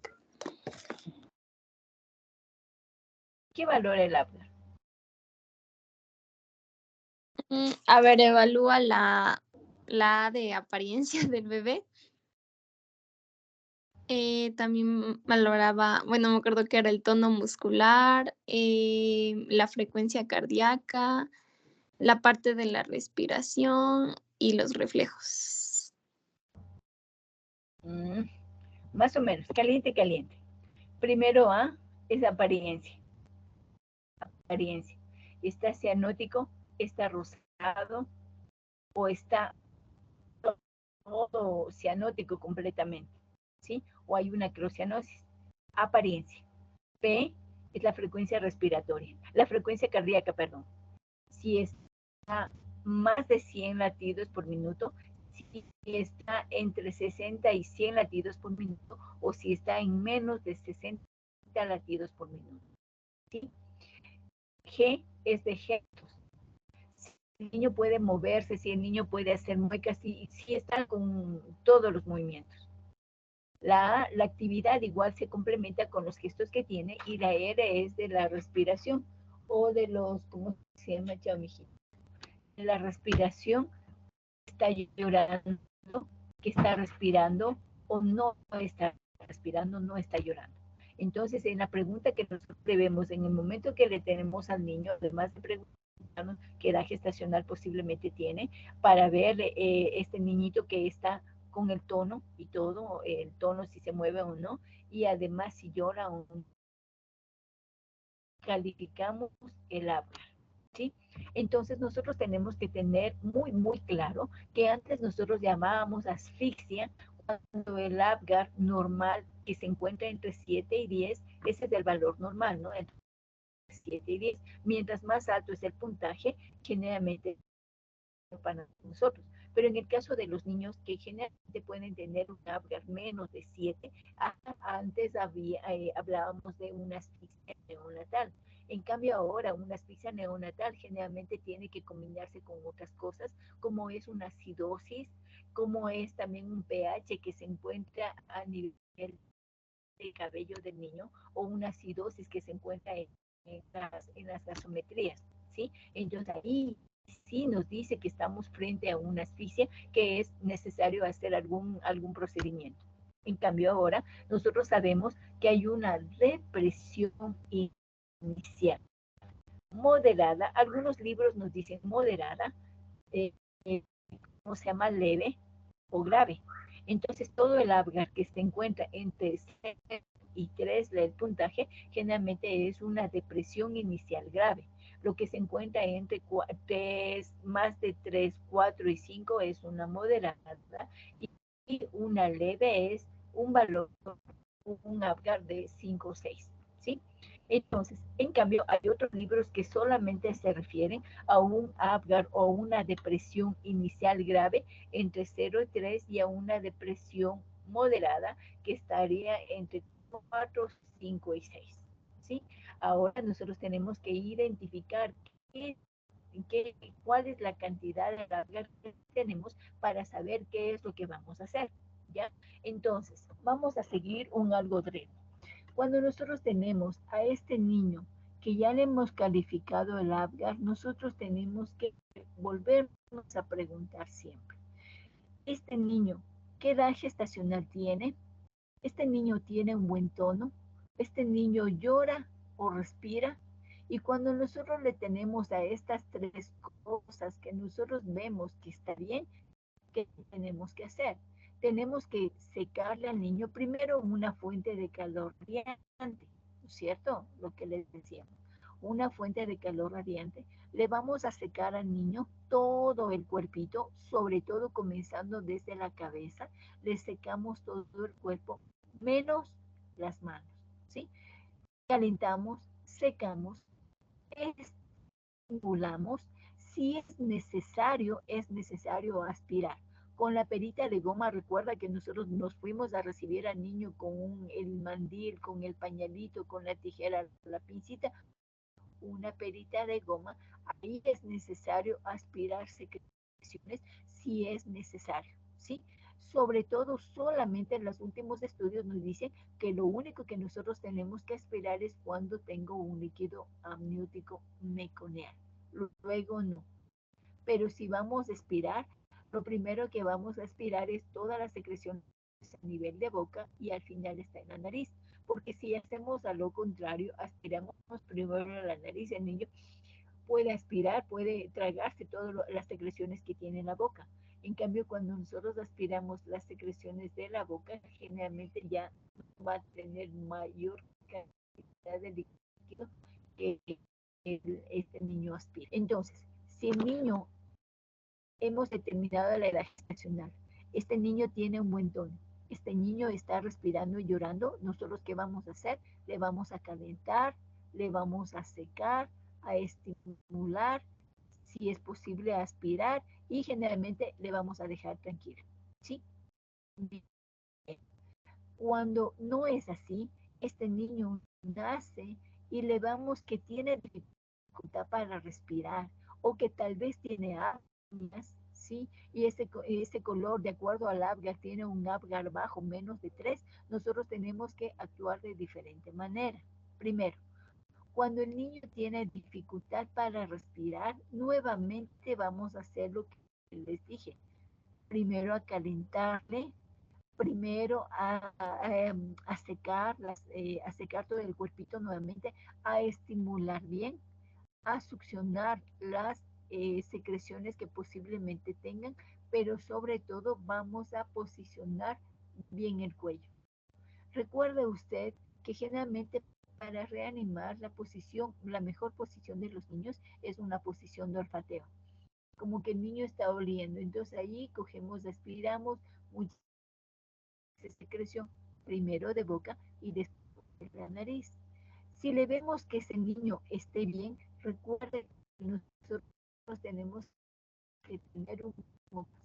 ¿Qué valora el ABGAR? A ver, evalúa la de apariencia del bebé. También valoraba, bueno, me acuerdo que era el tono muscular, la frecuencia cardíaca, la parte de la respiración y los reflejos. Más o menos, caliente. Primero A es apariencia. ¿Está cianótico? ¿Está rosado? ¿O está todo cianótico completamente? ¿Sí? ¿O hay una crocianosis? Apariencia. P es la frecuencia respiratoria, la frecuencia cardíaca, perdón. Si está más de 100 latidos por minuto, si está entre 60 y 100 latidos por minuto, o si está en menos de 60 latidos por minuto. ¿Sí? G es de gestos. Si el niño puede moverse, si el niño puede hacer muecas, si está con todos los movimientos. La actividad igual se complementa con los gestos que tiene, y la R es de la respiración o de los, ¿cómo se llama, chao, mijito? La respiración, está llorando, que está respirando o no está respirando, no está llorando. Entonces, en la pregunta que nosotros debemos, en el momento que le tenemos al niño, además de preguntarnos qué edad gestacional posiblemente tiene, para ver este niñito que está con el tono y todo, el tono si se mueve o no, y además si llora o no, calificamos el habla. ¿Sí? Entonces nosotros tenemos que tener muy, muy claro que antes nosotros llamábamos asfixia cuando el Apgar normal, que se encuentra entre 7 y 10, ese es el valor normal, ¿no? Entre 7 y 10. Mientras más alto es el puntaje, generalmente para nosotros. Pero en el caso de los niños que generalmente pueden tener un Apgar menos de 7, antes hablábamos de una asfixia neonatal. En cambio ahora una asfixia neonatal generalmente tiene que combinarse con otras cosas, como es una acidosis, como es también un pH que se encuentra a nivel del cabello del niño, o una acidosis que se encuentra en las gasometrías, ¿sí? Entonces ahí sí nos dice que estamos frente a una asfixia, que es necesario hacer algún procedimiento. En cambio ahora nosotros sabemos que hay una depresión inicial moderada, algunos libros nos dicen moderada, ¿cómo se llama? Leve o grave. Entonces todo el Apgar que se encuentra entre 0 y 3, el puntaje, generalmente es una depresión inicial grave. Lo que se encuentra entre 3, más de 3, 4 y 5 es una moderada, y una leve es un valor, un Apgar de 5 o 6, ¿sí? Entonces, en cambio, hay otros libros que solamente se refieren a un Apgar o una depresión inicial grave entre 0 y 3, y a una depresión moderada que estaría entre 4, 5 y 6, ¿sí? Ahora nosotros tenemos que identificar cuál es la cantidad de Apgar que tenemos para saber qué es lo que vamos a hacer, ¿ya? Entonces, vamos a seguir un algoritmo. Cuando nosotros tenemos a este niño que ya le hemos calificado el Apgar, nosotros tenemos que volvernos a preguntar siempre: ¿este niño qué edad gestacional tiene? ¿Este niño tiene un buen tono? ¿Este niño llora o respira? Y cuando nosotros le tenemos a estas tres cosas que nosotros vemos que está bien, ¿qué tenemos que hacer? Tenemos que secarle al niño primero una fuente de calor radiante, ¿no es cierto? Lo que les decíamos, una fuente de calor radiante. Le vamos a secar al niño todo el cuerpito, sobre todo comenzando desde la cabeza. Le secamos todo el cuerpo, menos las manos, ¿sí? Calentamos, secamos, estimulamos. Si es necesario aspirar. Con la perita de goma, recuerda que nosotros nos fuimos a recibir al niño con el mandil, con el pañalito, con la tijera, la pincita, una perita de goma. Ahí es necesario aspirar secreciones si es necesario, ¿sí? Sobre todo, solamente en los últimos estudios nos dicen que lo único que nosotros tenemos que aspirar es cuando tengo un líquido amniótico meconial. Luego no. Pero si vamos a aspirar, lo primero que vamos a aspirar es todas las secreciones a nivel de boca, y al final está en la nariz. Porque si hacemos a lo contrario, aspiramos primero a la nariz, el niño puede aspirar, puede tragarse todas las secreciones que tiene en la boca. En cambio, cuando nosotros aspiramos las secreciones de la boca, generalmente ya va a tener mayor cantidad de líquido que este niño aspira. Entonces, si el niño, hemos determinado la edad gestacional, este niño tiene un buen tono, este niño está respirando y llorando, nosotros ¿qué vamos a hacer? Le vamos a calentar, le vamos a secar, a estimular, si es posible a aspirar, y generalmente le vamos a dejar tranquilo, ¿sí? Bien. Cuando no es así, este niño nace y le vamos que tiene dificultad para respirar o que tal vez tiene apneas, ¿sí? Y ese color, de acuerdo al Apgar, tiene un Apgar bajo, menos de 3, nosotros tenemos que actuar de diferente manera. Primero, cuando el niño tiene dificultad para respirar, nuevamente vamos a hacer lo que les dije. Primero a calentarle, primero a secar, a secar todo el cuerpito nuevamente, a estimular bien, a succionar las secreciones que posiblemente tengan, pero sobre todo vamos a posicionar bien el cuello. Recuerde usted que generalmente para reanimar la mejor posición de los niños es una posición de olfateo. Como que el niño está oliendo, entonces ahí cogemos, aspiramos mucha secreción, primero de boca y después de la nariz. Si le vemos que ese niño esté bien, recuerde que nosotros tenemos que tener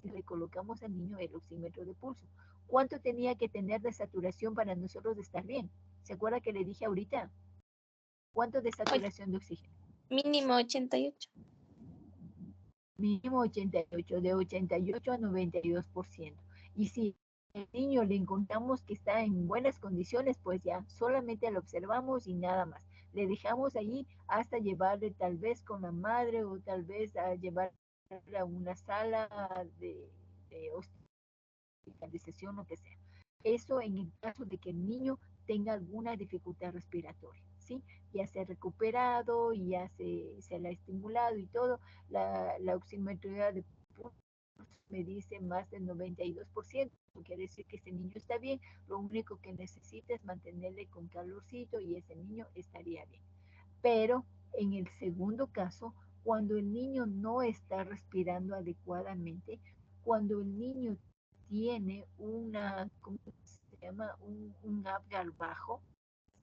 si le colocamos al niño el oxímetro de pulso. ¿Cuánto tenía que tener de saturación para nosotros estar bien? ¿Se acuerda que le dije ahorita? ¿Cuánto de saturación de oxígeno? Mínimo 88. Mínimo 88, de 88 a 92%. Y si el niño le encontramos que está en buenas condiciones, pues ya solamente lo observamos y nada más. Le dejamos ahí hasta llevarle tal vez con la madre o tal vez a llevarle a una sala de hospitalización, lo que sea. Eso en el caso de que el niño tenga alguna dificultad respiratoria, ¿sí? Ya se ha recuperado, ya se le ha estimulado y todo, la oximetría de pulso me dice más del 92%, quiere decir que ese niño está bien, lo único que necesita es mantenerle con calorcito y ese niño estaría bien. Pero en el segundo caso, cuando el niño no está respirando adecuadamente, cuando el niño tiene ¿cómo se llama? Un Apgar bajo,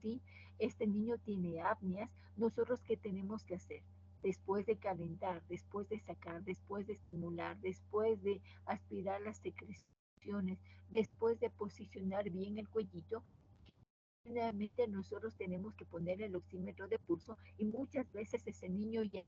¿sí? Este niño tiene apneas, nosotros ¿qué tenemos que hacer? Después de calentar, después de sacar, después de estimular, después de aspirar las secreciones, después de posicionar bien el cuellito, generalmente nosotros tenemos que poner el oxímetro de pulso y muchas veces ese niño ya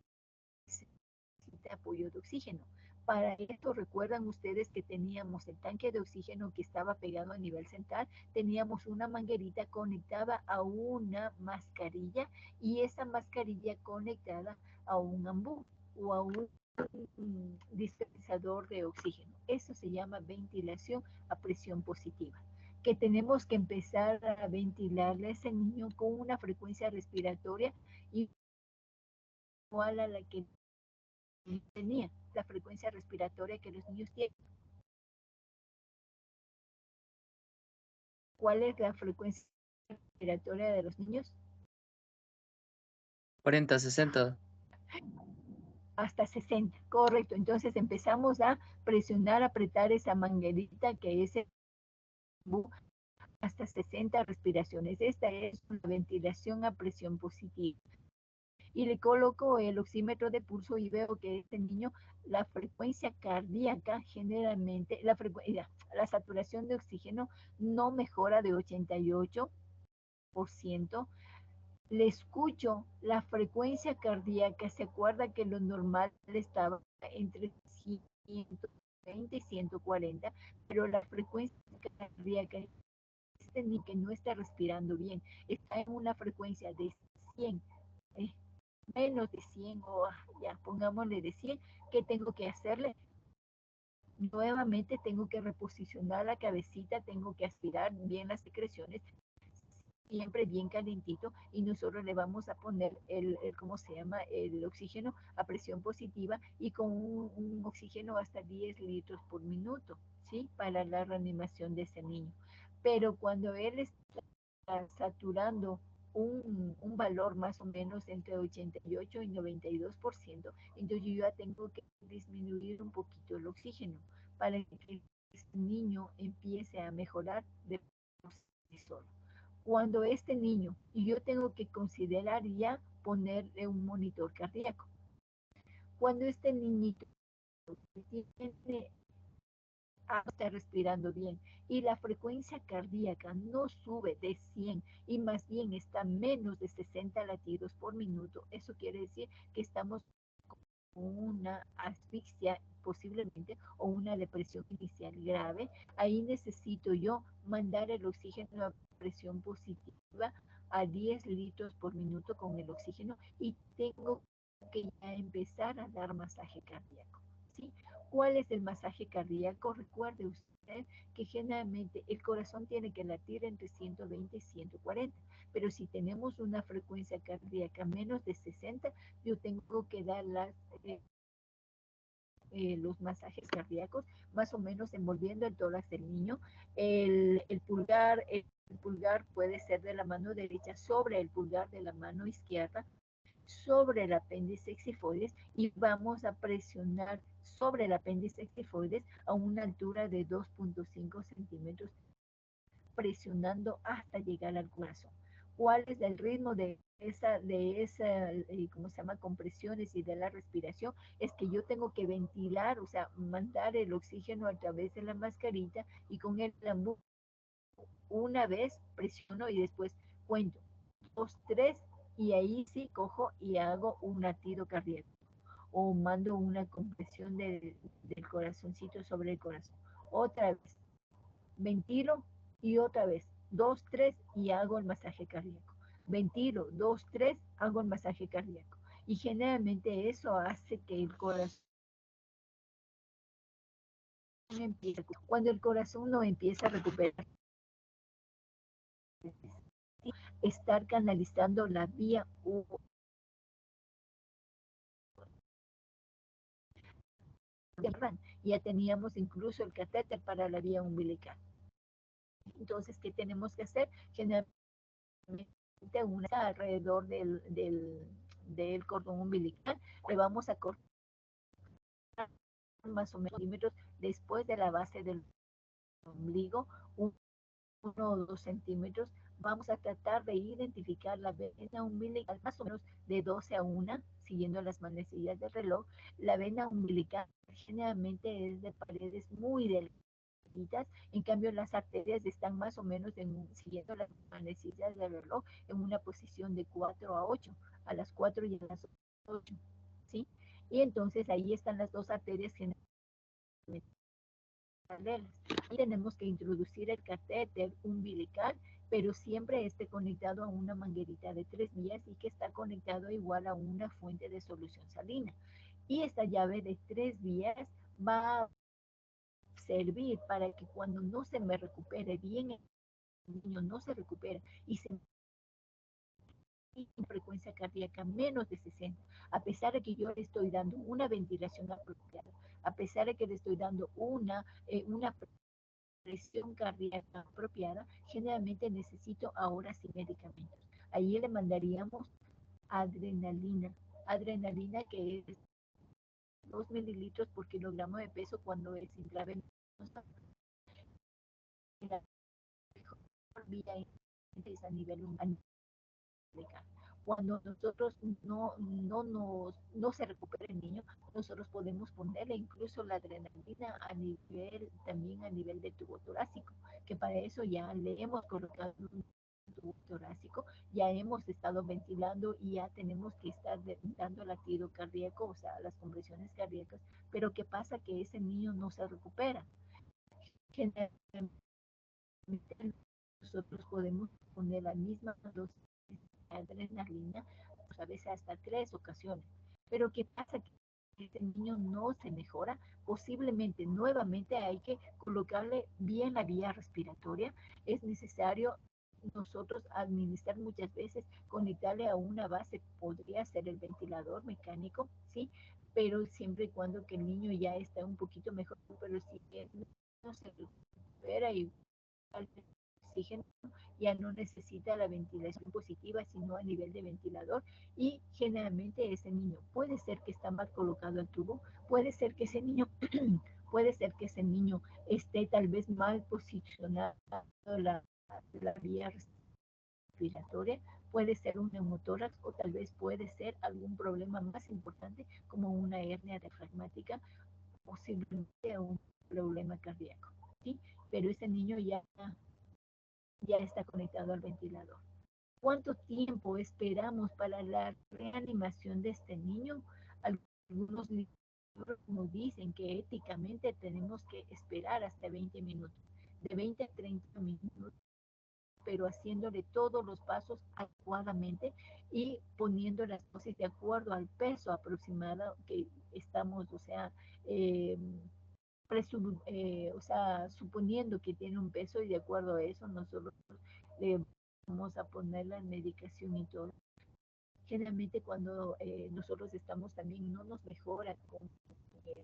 necesita apoyo de oxígeno. Para esto recuerdan ustedes que teníamos el tanque de oxígeno que estaba pegado a nivel central, teníamos una manguerita conectada a una mascarilla y esa mascarilla conectada a un ambú o a un dispensador de oxígeno. Eso se llama ventilación a presión positiva, que tenemos que empezar a ventilarle a ese niño con una frecuencia respiratoria igual a la que tenía, la frecuencia respiratoria que los niños tienen. ¿Cuál es la frecuencia respiratoria de los niños? 40, 60. Hasta 60, correcto. Entonces empezamos a presionar, apretar esa manguerita que es hasta 60 respiraciones. Esta es una ventilación a presión positiva. Y le coloco el oxímetro de pulso y veo que este niño, la frecuencia cardíaca generalmente, la saturación de oxígeno no mejora de 88%. Le escucho la frecuencia cardíaca, se acuerda que lo normal estaba entre 120 y 140, pero la frecuencia cardíaca este ni que no está respirando bien, está en una frecuencia de 100, menos de 100 o ya pongámosle de 100, ¿qué tengo que hacerle? Nuevamente tengo que reposicionar la cabecita, tengo que aspirar bien las secreciones, siempre bien calentito, y nosotros le vamos a poner ¿cómo se llama? El oxígeno a presión positiva y con un oxígeno hasta 10 litros por minuto, ¿sí? Para la reanimación de ese niño. Pero cuando él está saturando un valor más o menos entre 88 y 92%, entonces yo ya tengo que disminuir un poquito el oxígeno para que este niño empiece a mejorar de por sí solo. Cuando este niño, y yo tengo que considerar ya ponerle un monitor cardíaco, cuando este niñito tiene está respirando bien y la frecuencia cardíaca no sube de 100 y más bien está menos de 60 latidos por minuto, eso quiere decir que estamos con una asfixia posiblemente o una depresión inicial grave. Ahí necesito yo mandar el oxígeno a presión positiva a 10 litros por minuto con el oxígeno y tengo que ya empezar a dar masaje cardíaco. ¿Sí? ¿Cuál es el masaje cardíaco? Recuerde usted que generalmente el corazón tiene que latir entre 120 y 140, pero si tenemos una frecuencia cardíaca menos de 60, yo tengo que dar los masajes cardíacos, más o menos envolviendo el tórax del niño. El pulgar puede ser de la mano derecha sobre el pulgar de la mano izquierda, sobre el apéndice xifoides y vamos a presionar sobre el apéndice xifoides a una altura de 2.5 centímetros, presionando hasta llegar al corazón. ¿Cuál es el ritmo de esa ¿cómo se llama? Compresiones y de la respiración? Es que yo tengo que ventilar, o sea, mandar el oxígeno a través de la mascarilla y con el ambú una vez presiono y después cuento 2, 3 y ahí sí cojo y hago un latido cardíaco o mando una compresión del corazoncito sobre el corazón. Otra vez, ventilo y otra vez, 2, 3 y hago el masaje cardíaco. Ventilo, 2, 3, hago el masaje cardíaco. Y generalmente eso hace que el corazón empiece. Cuando el corazón no empieza a recuperar, estar canalizando la vía ya teníamos incluso el catéter para la vía umbilical. Entonces, ¿qué tenemos que hacer? Generalmente una alrededor del cordón umbilical, le vamos a cortar más o menos centímetros después de la base del ombligo, 1 o 2 centímetros. Vamos a tratar de identificar la vena umbilical más o menos de 12 a 1, siguiendo las manecillas del reloj. La vena umbilical generalmente es de paredes muy delgaditas, en cambio las arterias están más o menos siguiendo las manecillas del reloj en una posición de 4 a 8, a las 4 y a las 8, ¿sí? Y entonces ahí están las dos arterias generalmente paralelas. Y tenemos que introducir el catéter umbilical, pero siempre esté conectado a una manguerita de 3 vías y que está conectado igual a una fuente de solución salina. Y esta llave de 3 vías va a servir para que cuando no se me recupere bien, el niño no se recupera y se frecuencia cardíaca menos de 60, a pesar de que yo le estoy dando una ventilación apropiada, a pesar de que le estoy dando una presión cardíaca apropiada, generalmente necesito ahora sí medicamentos. Ahí le mandaríamos adrenalina, adrenalina que es 2 mililitros por kilogramo de peso cuando es intravenosa. La mejor vía es a nivel humano. Cuando nosotros no se recupera el niño, nosotros podemos ponerle incluso la adrenalina también a nivel del tubo torácico, que para eso ya le hemos colocado un tubo torácico, ya hemos estado ventilando y ya tenemos que estar dando latido cardíaco, o sea, las compresiones cardíacas, pero ¿qué pasa? Que ese niño no se recupera. Generalmente nosotros podemos poner la misma dosis adrenalina, pues a veces hasta 3 ocasiones. Pero ¿qué pasa? Que este niño no se mejora, posiblemente nuevamente hay que colocarle bien la vía respiratoria. Es necesario nosotros administrar muchas veces, conectarle a una base, podría ser el ventilador mecánico, ¿sí? Pero siempre y cuando que el niño ya está un poquito mejor, pero si no se recupera y oxígeno, ya no necesita la ventilación positiva, sino a nivel de ventilador. Y generalmente ese niño puede ser que está mal colocado el tubo, puede ser que ese niño, puede ser que ese niño esté tal vez mal posicionado la vía respiratoria, puede ser un neumotórax o tal vez puede ser algún problema más importante como una hernia diafragmática, posiblemente un problema cardíaco, ¿sí? Pero ese niño ya está conectado al ventilador. ¿Cuánto tiempo esperamos para la reanimación de este niño? Algunos libros nos dicen que éticamente tenemos que esperar hasta 20 minutos, de 20 a 30 minutos, pero haciéndole todos los pasos adecuadamente y poniendo las dosis de acuerdo al peso aproximado que estamos, suponiendo que tiene un peso, y de acuerdo a eso nosotros le vamos a poner la medicación y todo. Generalmente cuando nosotros estamos también, no nos mejora con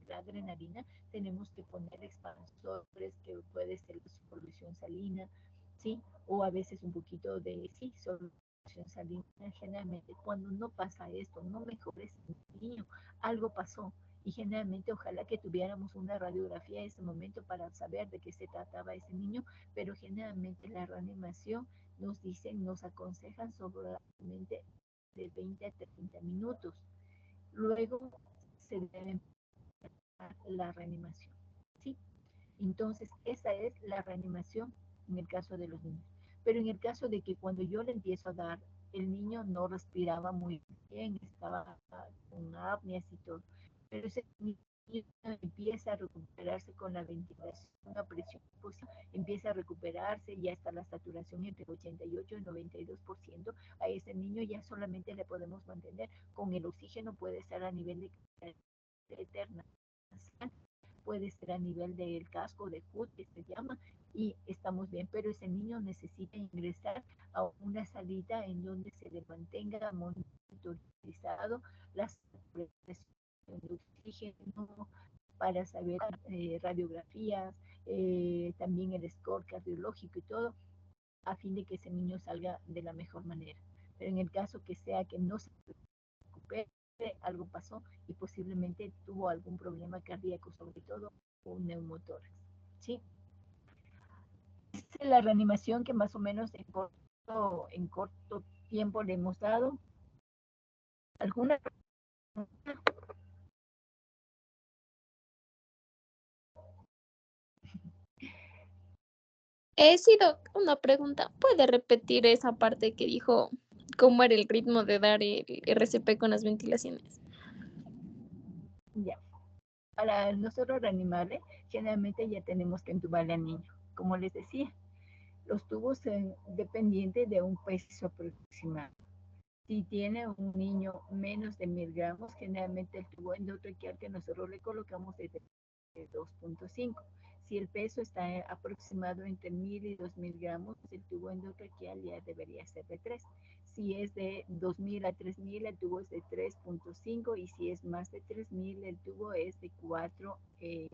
la adrenalina, tenemos que poner expansores, que puede ser solución salina, ¿sí? O a veces un poquito de, sí, solución salina. Generalmente cuando no pasa esto, no mejora ese niño, algo pasó. Y generalmente ojalá que tuviéramos una radiografía en ese momento para saber de qué se trataba ese niño, pero generalmente la reanimación nos dicen, nos aconsejan solamente de 20 a 30 minutos. Luego se debe empezar la reanimación, ¿sí? Entonces, esa es la reanimación en el caso de los niños. Pero en el caso de que cuando yo le empiezo a dar, el niño no respiraba muy bien, estaba con apneas y todo, pero ese niño empieza a recuperarse con la ventilación a presión positiva, empieza a recuperarse, ya está la saturación entre 88 y 92%, a ese niño ya solamente le podemos mantener con el oxígeno, puede estar a nivel de eterna, puede ser a nivel del casco de HUD, que se llama, y estamos bien, pero ese niño necesita ingresar a una salita en donde se le mantenga monitorizado las presiones de oxígeno para saber radiografías, también el score cardiológico y todo, a fin de que ese niño salga de la mejor manera. Pero en el caso que sea que no se recupere, algo pasó y posiblemente tuvo algún problema cardíaco, sobre todo un neumotórax, ¿sí? Esta es la reanimación que más o menos en corto tiempo le hemos dado. ¿Alguna pregunta? He sido una pregunta. ¿Puede repetir esa parte que dijo cómo era el ritmo de dar el RCP con las ventilaciones? Ya. Para nosotros reanimarle, generalmente ya tenemos que entubarle al niño. Como les decía, los tubos son dependientes de un peso aproximado. Si tiene un niño menos de 1000 gramos, generalmente el tubo endotraqueal que nosotros le colocamos es de 2.5. Si el peso está aproximado entre 1000 y 2000 gramos, el tubo endotraqueal ya debería ser de 3. Si es de 2000 a 3000, el tubo es de 3.5, y si es más de 3000, el tubo es de 4, es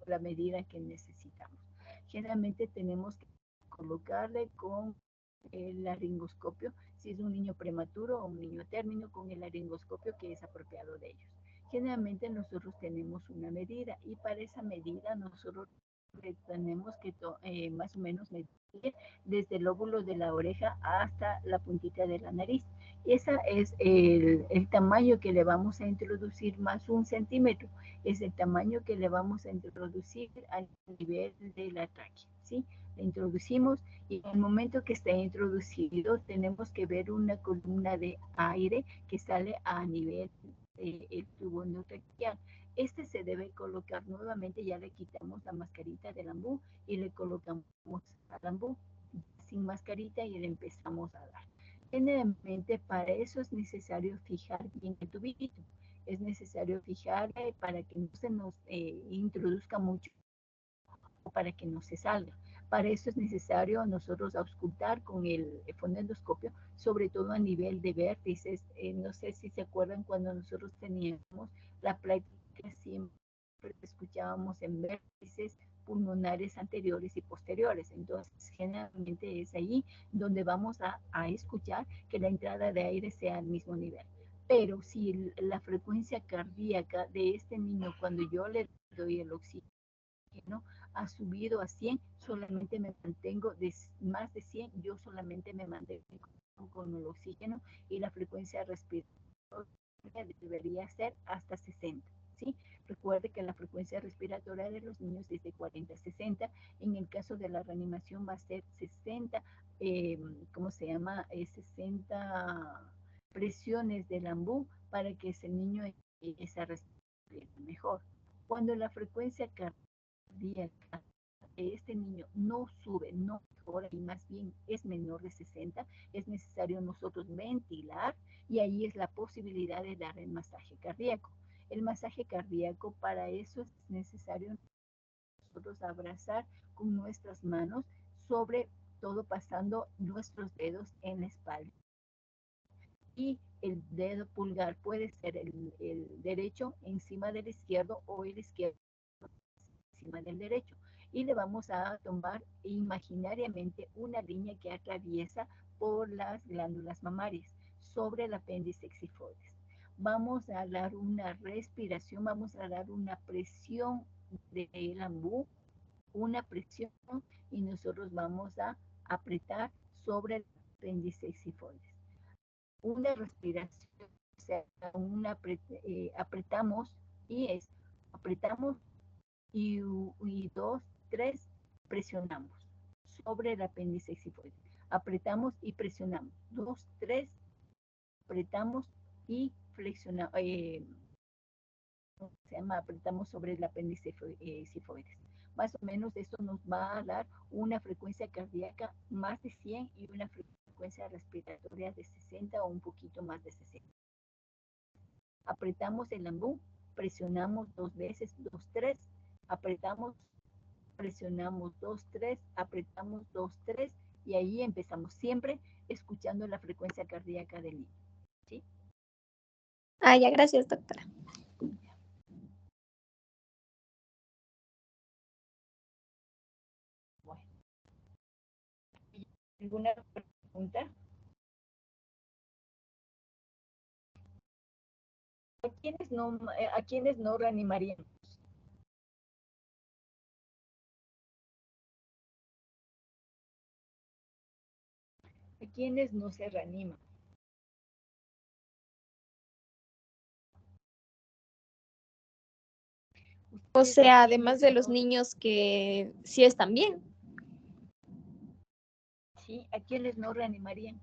la medida que necesitamos. Generalmente tenemos que colocarle con el laringoscopio, si es un niño prematuro o un niño término, con el laringoscopio que es apropiado de ellos. Generalmente nosotros tenemos una medida, y para esa medida nosotros tenemos que más o menos medir desde el lóbulo de la oreja hasta la puntita de la nariz. Ese es el tamaño que le vamos a introducir, más 1 centímetro. Es el tamaño que le vamos a introducir al nivel de la tráquea, ¿sí? Le introducimos, y en el momento que está introducido tenemos que ver una columna de aire que sale a nivel del tubo endotraqueal. Este se debe colocar nuevamente, ya le quitamos la mascarita del ambú y le colocamos al ambú sin mascarita y le empezamos a dar. Generalmente para eso es necesario fijar bien el tubito. Es necesario fijarle para que no se nos introduzca mucho, para que no se salga. Para eso es necesario nosotros auscultar con el fonendoscopio, sobre todo a nivel de vértices. No sé si se acuerdan cuando nosotros teníamos la práctica, siempre escuchábamos en vértices pulmonares anteriores y posteriores. Entonces, generalmente es ahí donde vamos a escuchar que la entrada de aire sea al mismo nivel. Pero si la frecuencia cardíaca de este niño, cuando yo le doy el oxígeno, ha subido a 100, solamente me mantengo de más de 100, yo solamente me mantengo con el oxígeno, y la frecuencia respiratoria debería ser hasta 60, ¿sí? Recuerden Recuerde que la frecuencia respiratoria de los niños es de 40 a 60. En el caso de la reanimación va a ser 60, ¿cómo se llama? 60 presiones del ambú para que ese niño empiece a respirar mejor. Cuando la frecuencia cardíaca de este niño no sube, no mejora y más bien es menor de 60, es necesario nosotros ventilar y ahí es la posibilidad de dar el masaje cardíaco. El masaje cardíaco, para eso es necesario nosotros abrazar con nuestras manos, sobre todo pasando nuestros dedos en la espalda. Y el dedo pulgar puede ser el derecho encima del izquierdo o el izquierdo encima del derecho. Y le vamos a tomar imaginariamente una línea que atraviesa por las glándulas mamarias sobre el apéndice xifoides. Vamos a dar una respiración, vamos a dar una presión del ambú, una presión, y nosotros vamos a apretar sobre el apéndice xifoides. Una respiración, o sea, apretamos y apretamos y 2, 3, presionamos sobre el apéndice xifoide. Apretamos y presionamos. 2, 3, apretamos y flexionamos. Apretamos sobre el apéndice xifoides. Más o menos esto nos va a dar una frecuencia cardíaca más de 100 y una frecuencia respiratoria de 60 o un poquito más de 60. Apretamos el ambú, presionamos 2 veces, 2, 3, apretamos, presionamos 2, 3, apretamos 2, 3 y ahí empezamos siempre escuchando la frecuencia cardíaca del niño. ¿Sí? Ah, ya, gracias, doctora. Bueno. ¿Alguna pregunta? ¿A quiénes no reanimaríamos? ¿A quiénes no se reaniman? O sea, además de los niños que sí están bien. Sí, ¿a quiénes no reanimarían?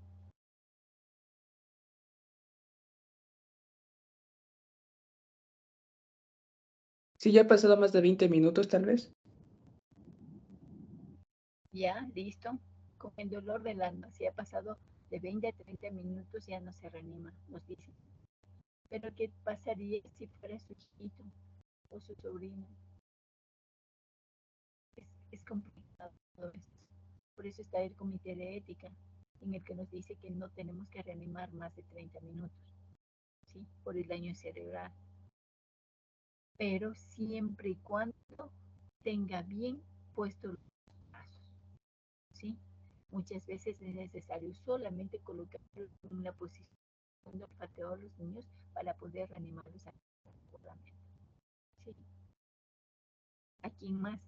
Sí, ya ha pasado más de 20 minutos, tal vez. Ya, listo. Con el dolor del alma, si ha pasado de 20 a 30 minutos, ya no se reanima, nos dicen. Pero ¿qué pasaría si fuera su hijito o su sobrino? Es complicado todo esto. Por eso está el comité de ética, en el que nos dice que no tenemos que reanimar más de 30 minutos, ¿sí? Por el daño cerebral. Pero siempre y cuando tenga bien puestos los brazos, ¿sí? Muchas veces es necesario solamente colocar en una posición de olfateo a los niños para poder reanimarlos adecuadamente. ¿Sí? ¿A quién más?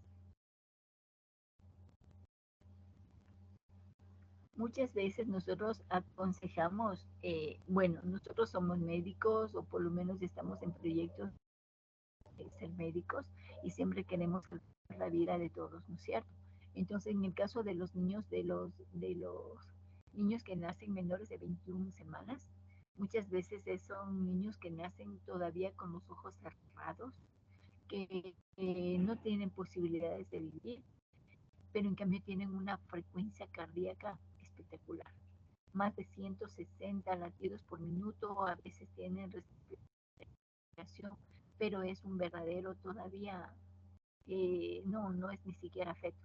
Muchas veces nosotros aconsejamos, bueno, nosotros somos médicos o por lo menos estamos en proyectos de ser médicos y siempre queremos salvar la vida de todos, ¿no es cierto? Entonces, en el caso de los niños, de los niños que nacen menores de 21 semanas, muchas veces son niños que nacen todavía con los ojos cerrados, que no tienen posibilidades de vivir, pero en cambio tienen una frecuencia cardíaca espectacular. Más de 160 latidos por minuto, a veces tienen respiración, pero es un verdadero todavía, no es ni siquiera feto.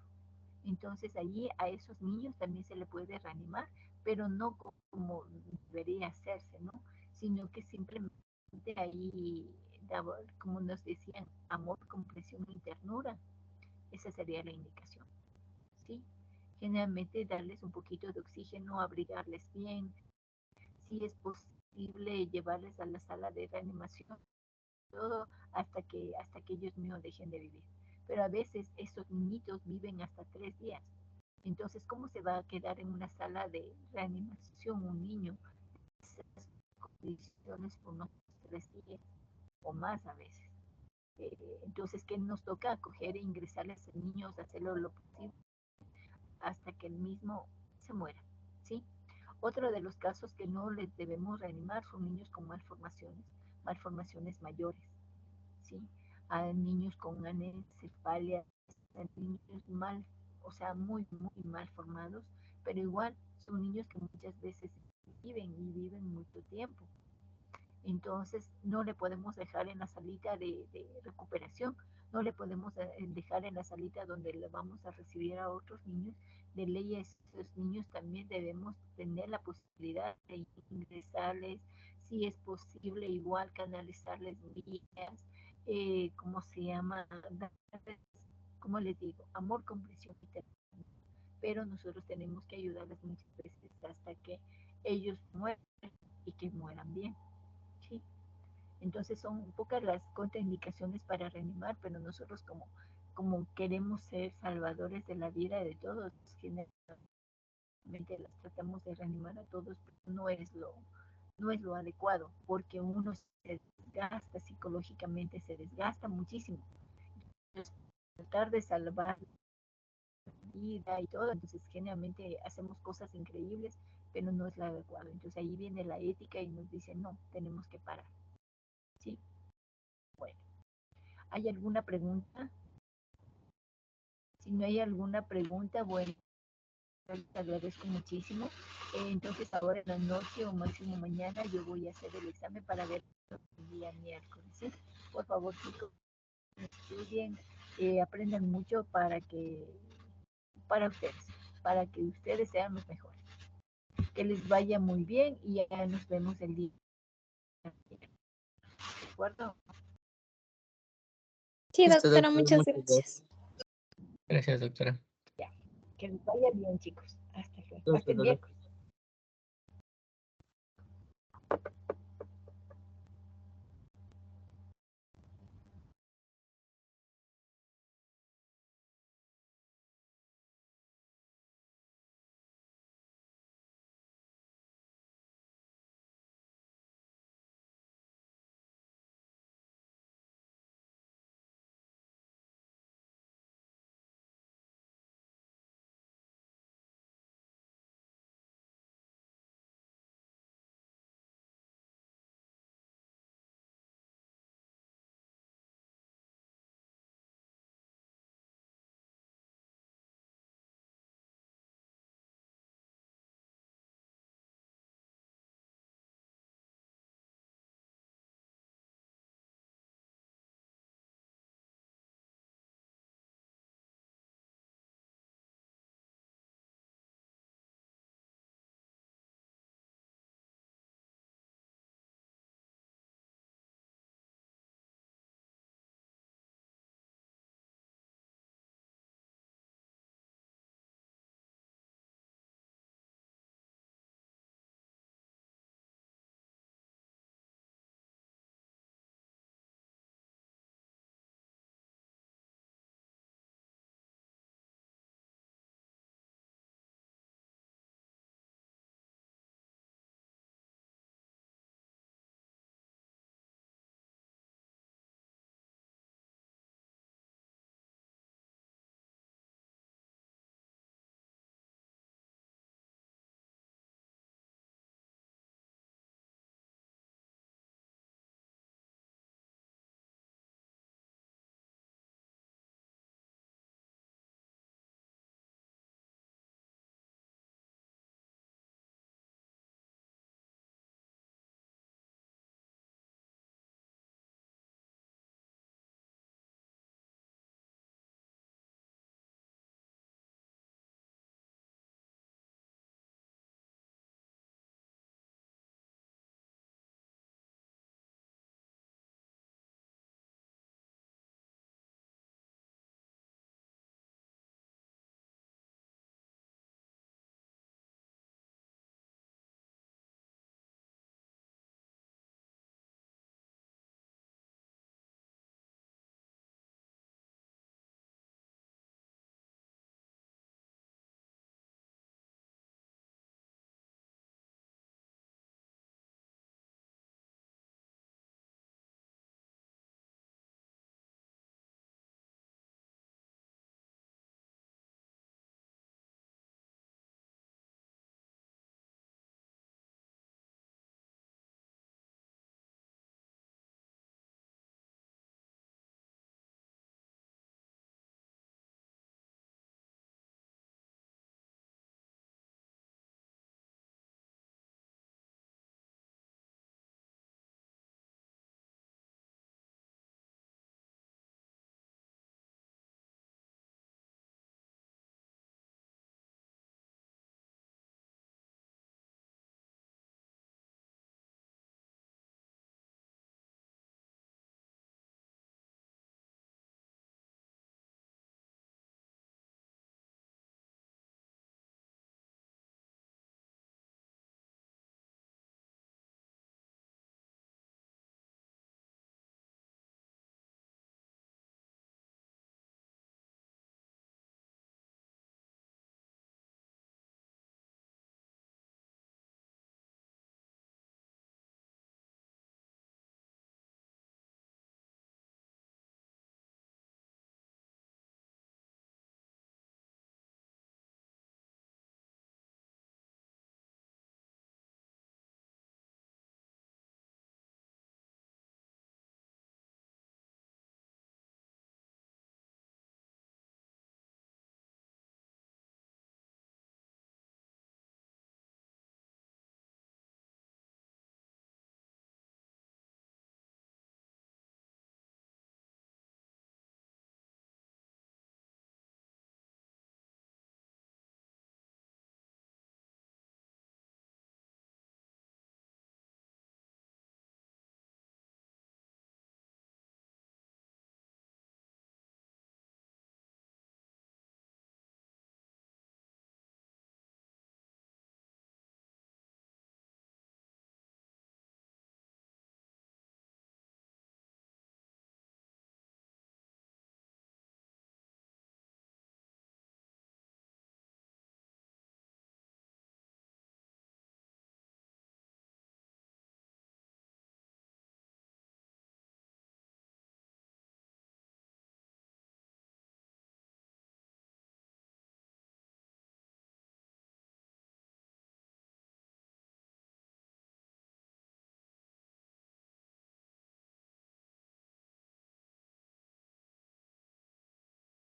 Entonces allí a esos niños también se le puede reanimar, pero no como debería hacerse, ¿no? Sino que simplemente ahí, como nos decían, amor, comprensión y ternura. Esa sería la indicación, ¿sí? Generalmente darles un poquito de oxígeno, abrigarles bien, si es posible llevarles a la sala de reanimación, todo hasta que ellos mismos dejen de vivir. Pero a veces esos niñitos viven hasta 3 días. Entonces, ¿cómo se va a quedar en una sala de reanimación un niño en esas condiciones por unos 3 días o más a veces? Entonces, ¿qué nos toca? Acoger e ingresarles a niños, hacerlo lo posible hasta que el mismo se muera, ¿sí? Otro de los casos que no les debemos reanimar son niños con malformaciones mayores, ¿sí? A niños con anencefalia, a niños mal, o sea, muy, muy mal formados, pero igual son niños que muchas veces viven y viven mucho tiempo. Entonces, no le podemos dejar en la salita de recuperación, no le podemos dejar en la salita donde le vamos a recibir a otros niños. De ley, a esos niños también debemos tener la posibilidad de ingresarles, si es posible, igual canalizarles vías, ¿cómo se llama? Darles, como les digo, amor, comprensión y ternura. Pero nosotros tenemos que ayudarles muchas veces hasta que ellos mueran y que mueran bien. ¿Sí? Entonces son pocas las contraindicaciones para reanimar, pero nosotros como queremos ser salvadores de la vida de todos, generalmente las tratamos de reanimar a todos, pero no es lo adecuado, porque uno se desgasta psicológicamente, se desgasta muchísimo. Entonces, tratar de salvar la vida y todo, entonces generalmente hacemos cosas increíbles, pero no es lo adecuado. Entonces ahí viene la ética y nos dice, no, tenemos que parar. ¿Sí? Bueno, ¿hay alguna pregunta? Si no hay alguna pregunta, bueno, te agradezco muchísimo. Entonces ahora en la noche o máximo mañana yo voy a hacer el examen para ver el día miércoles. ¿Sí? Por favor, chicos, estudien, aprendan mucho para para que ustedes sean los mejores. Que les vaya muy bien y ya nos vemos el día. ¿De acuerdo? Sí, Listo, doctora, doctor, muchas muchas gracias. Gracias, doctora. Ya. Que les vaya bien, chicos. Hasta luego. gracias. Hasta el miércoles.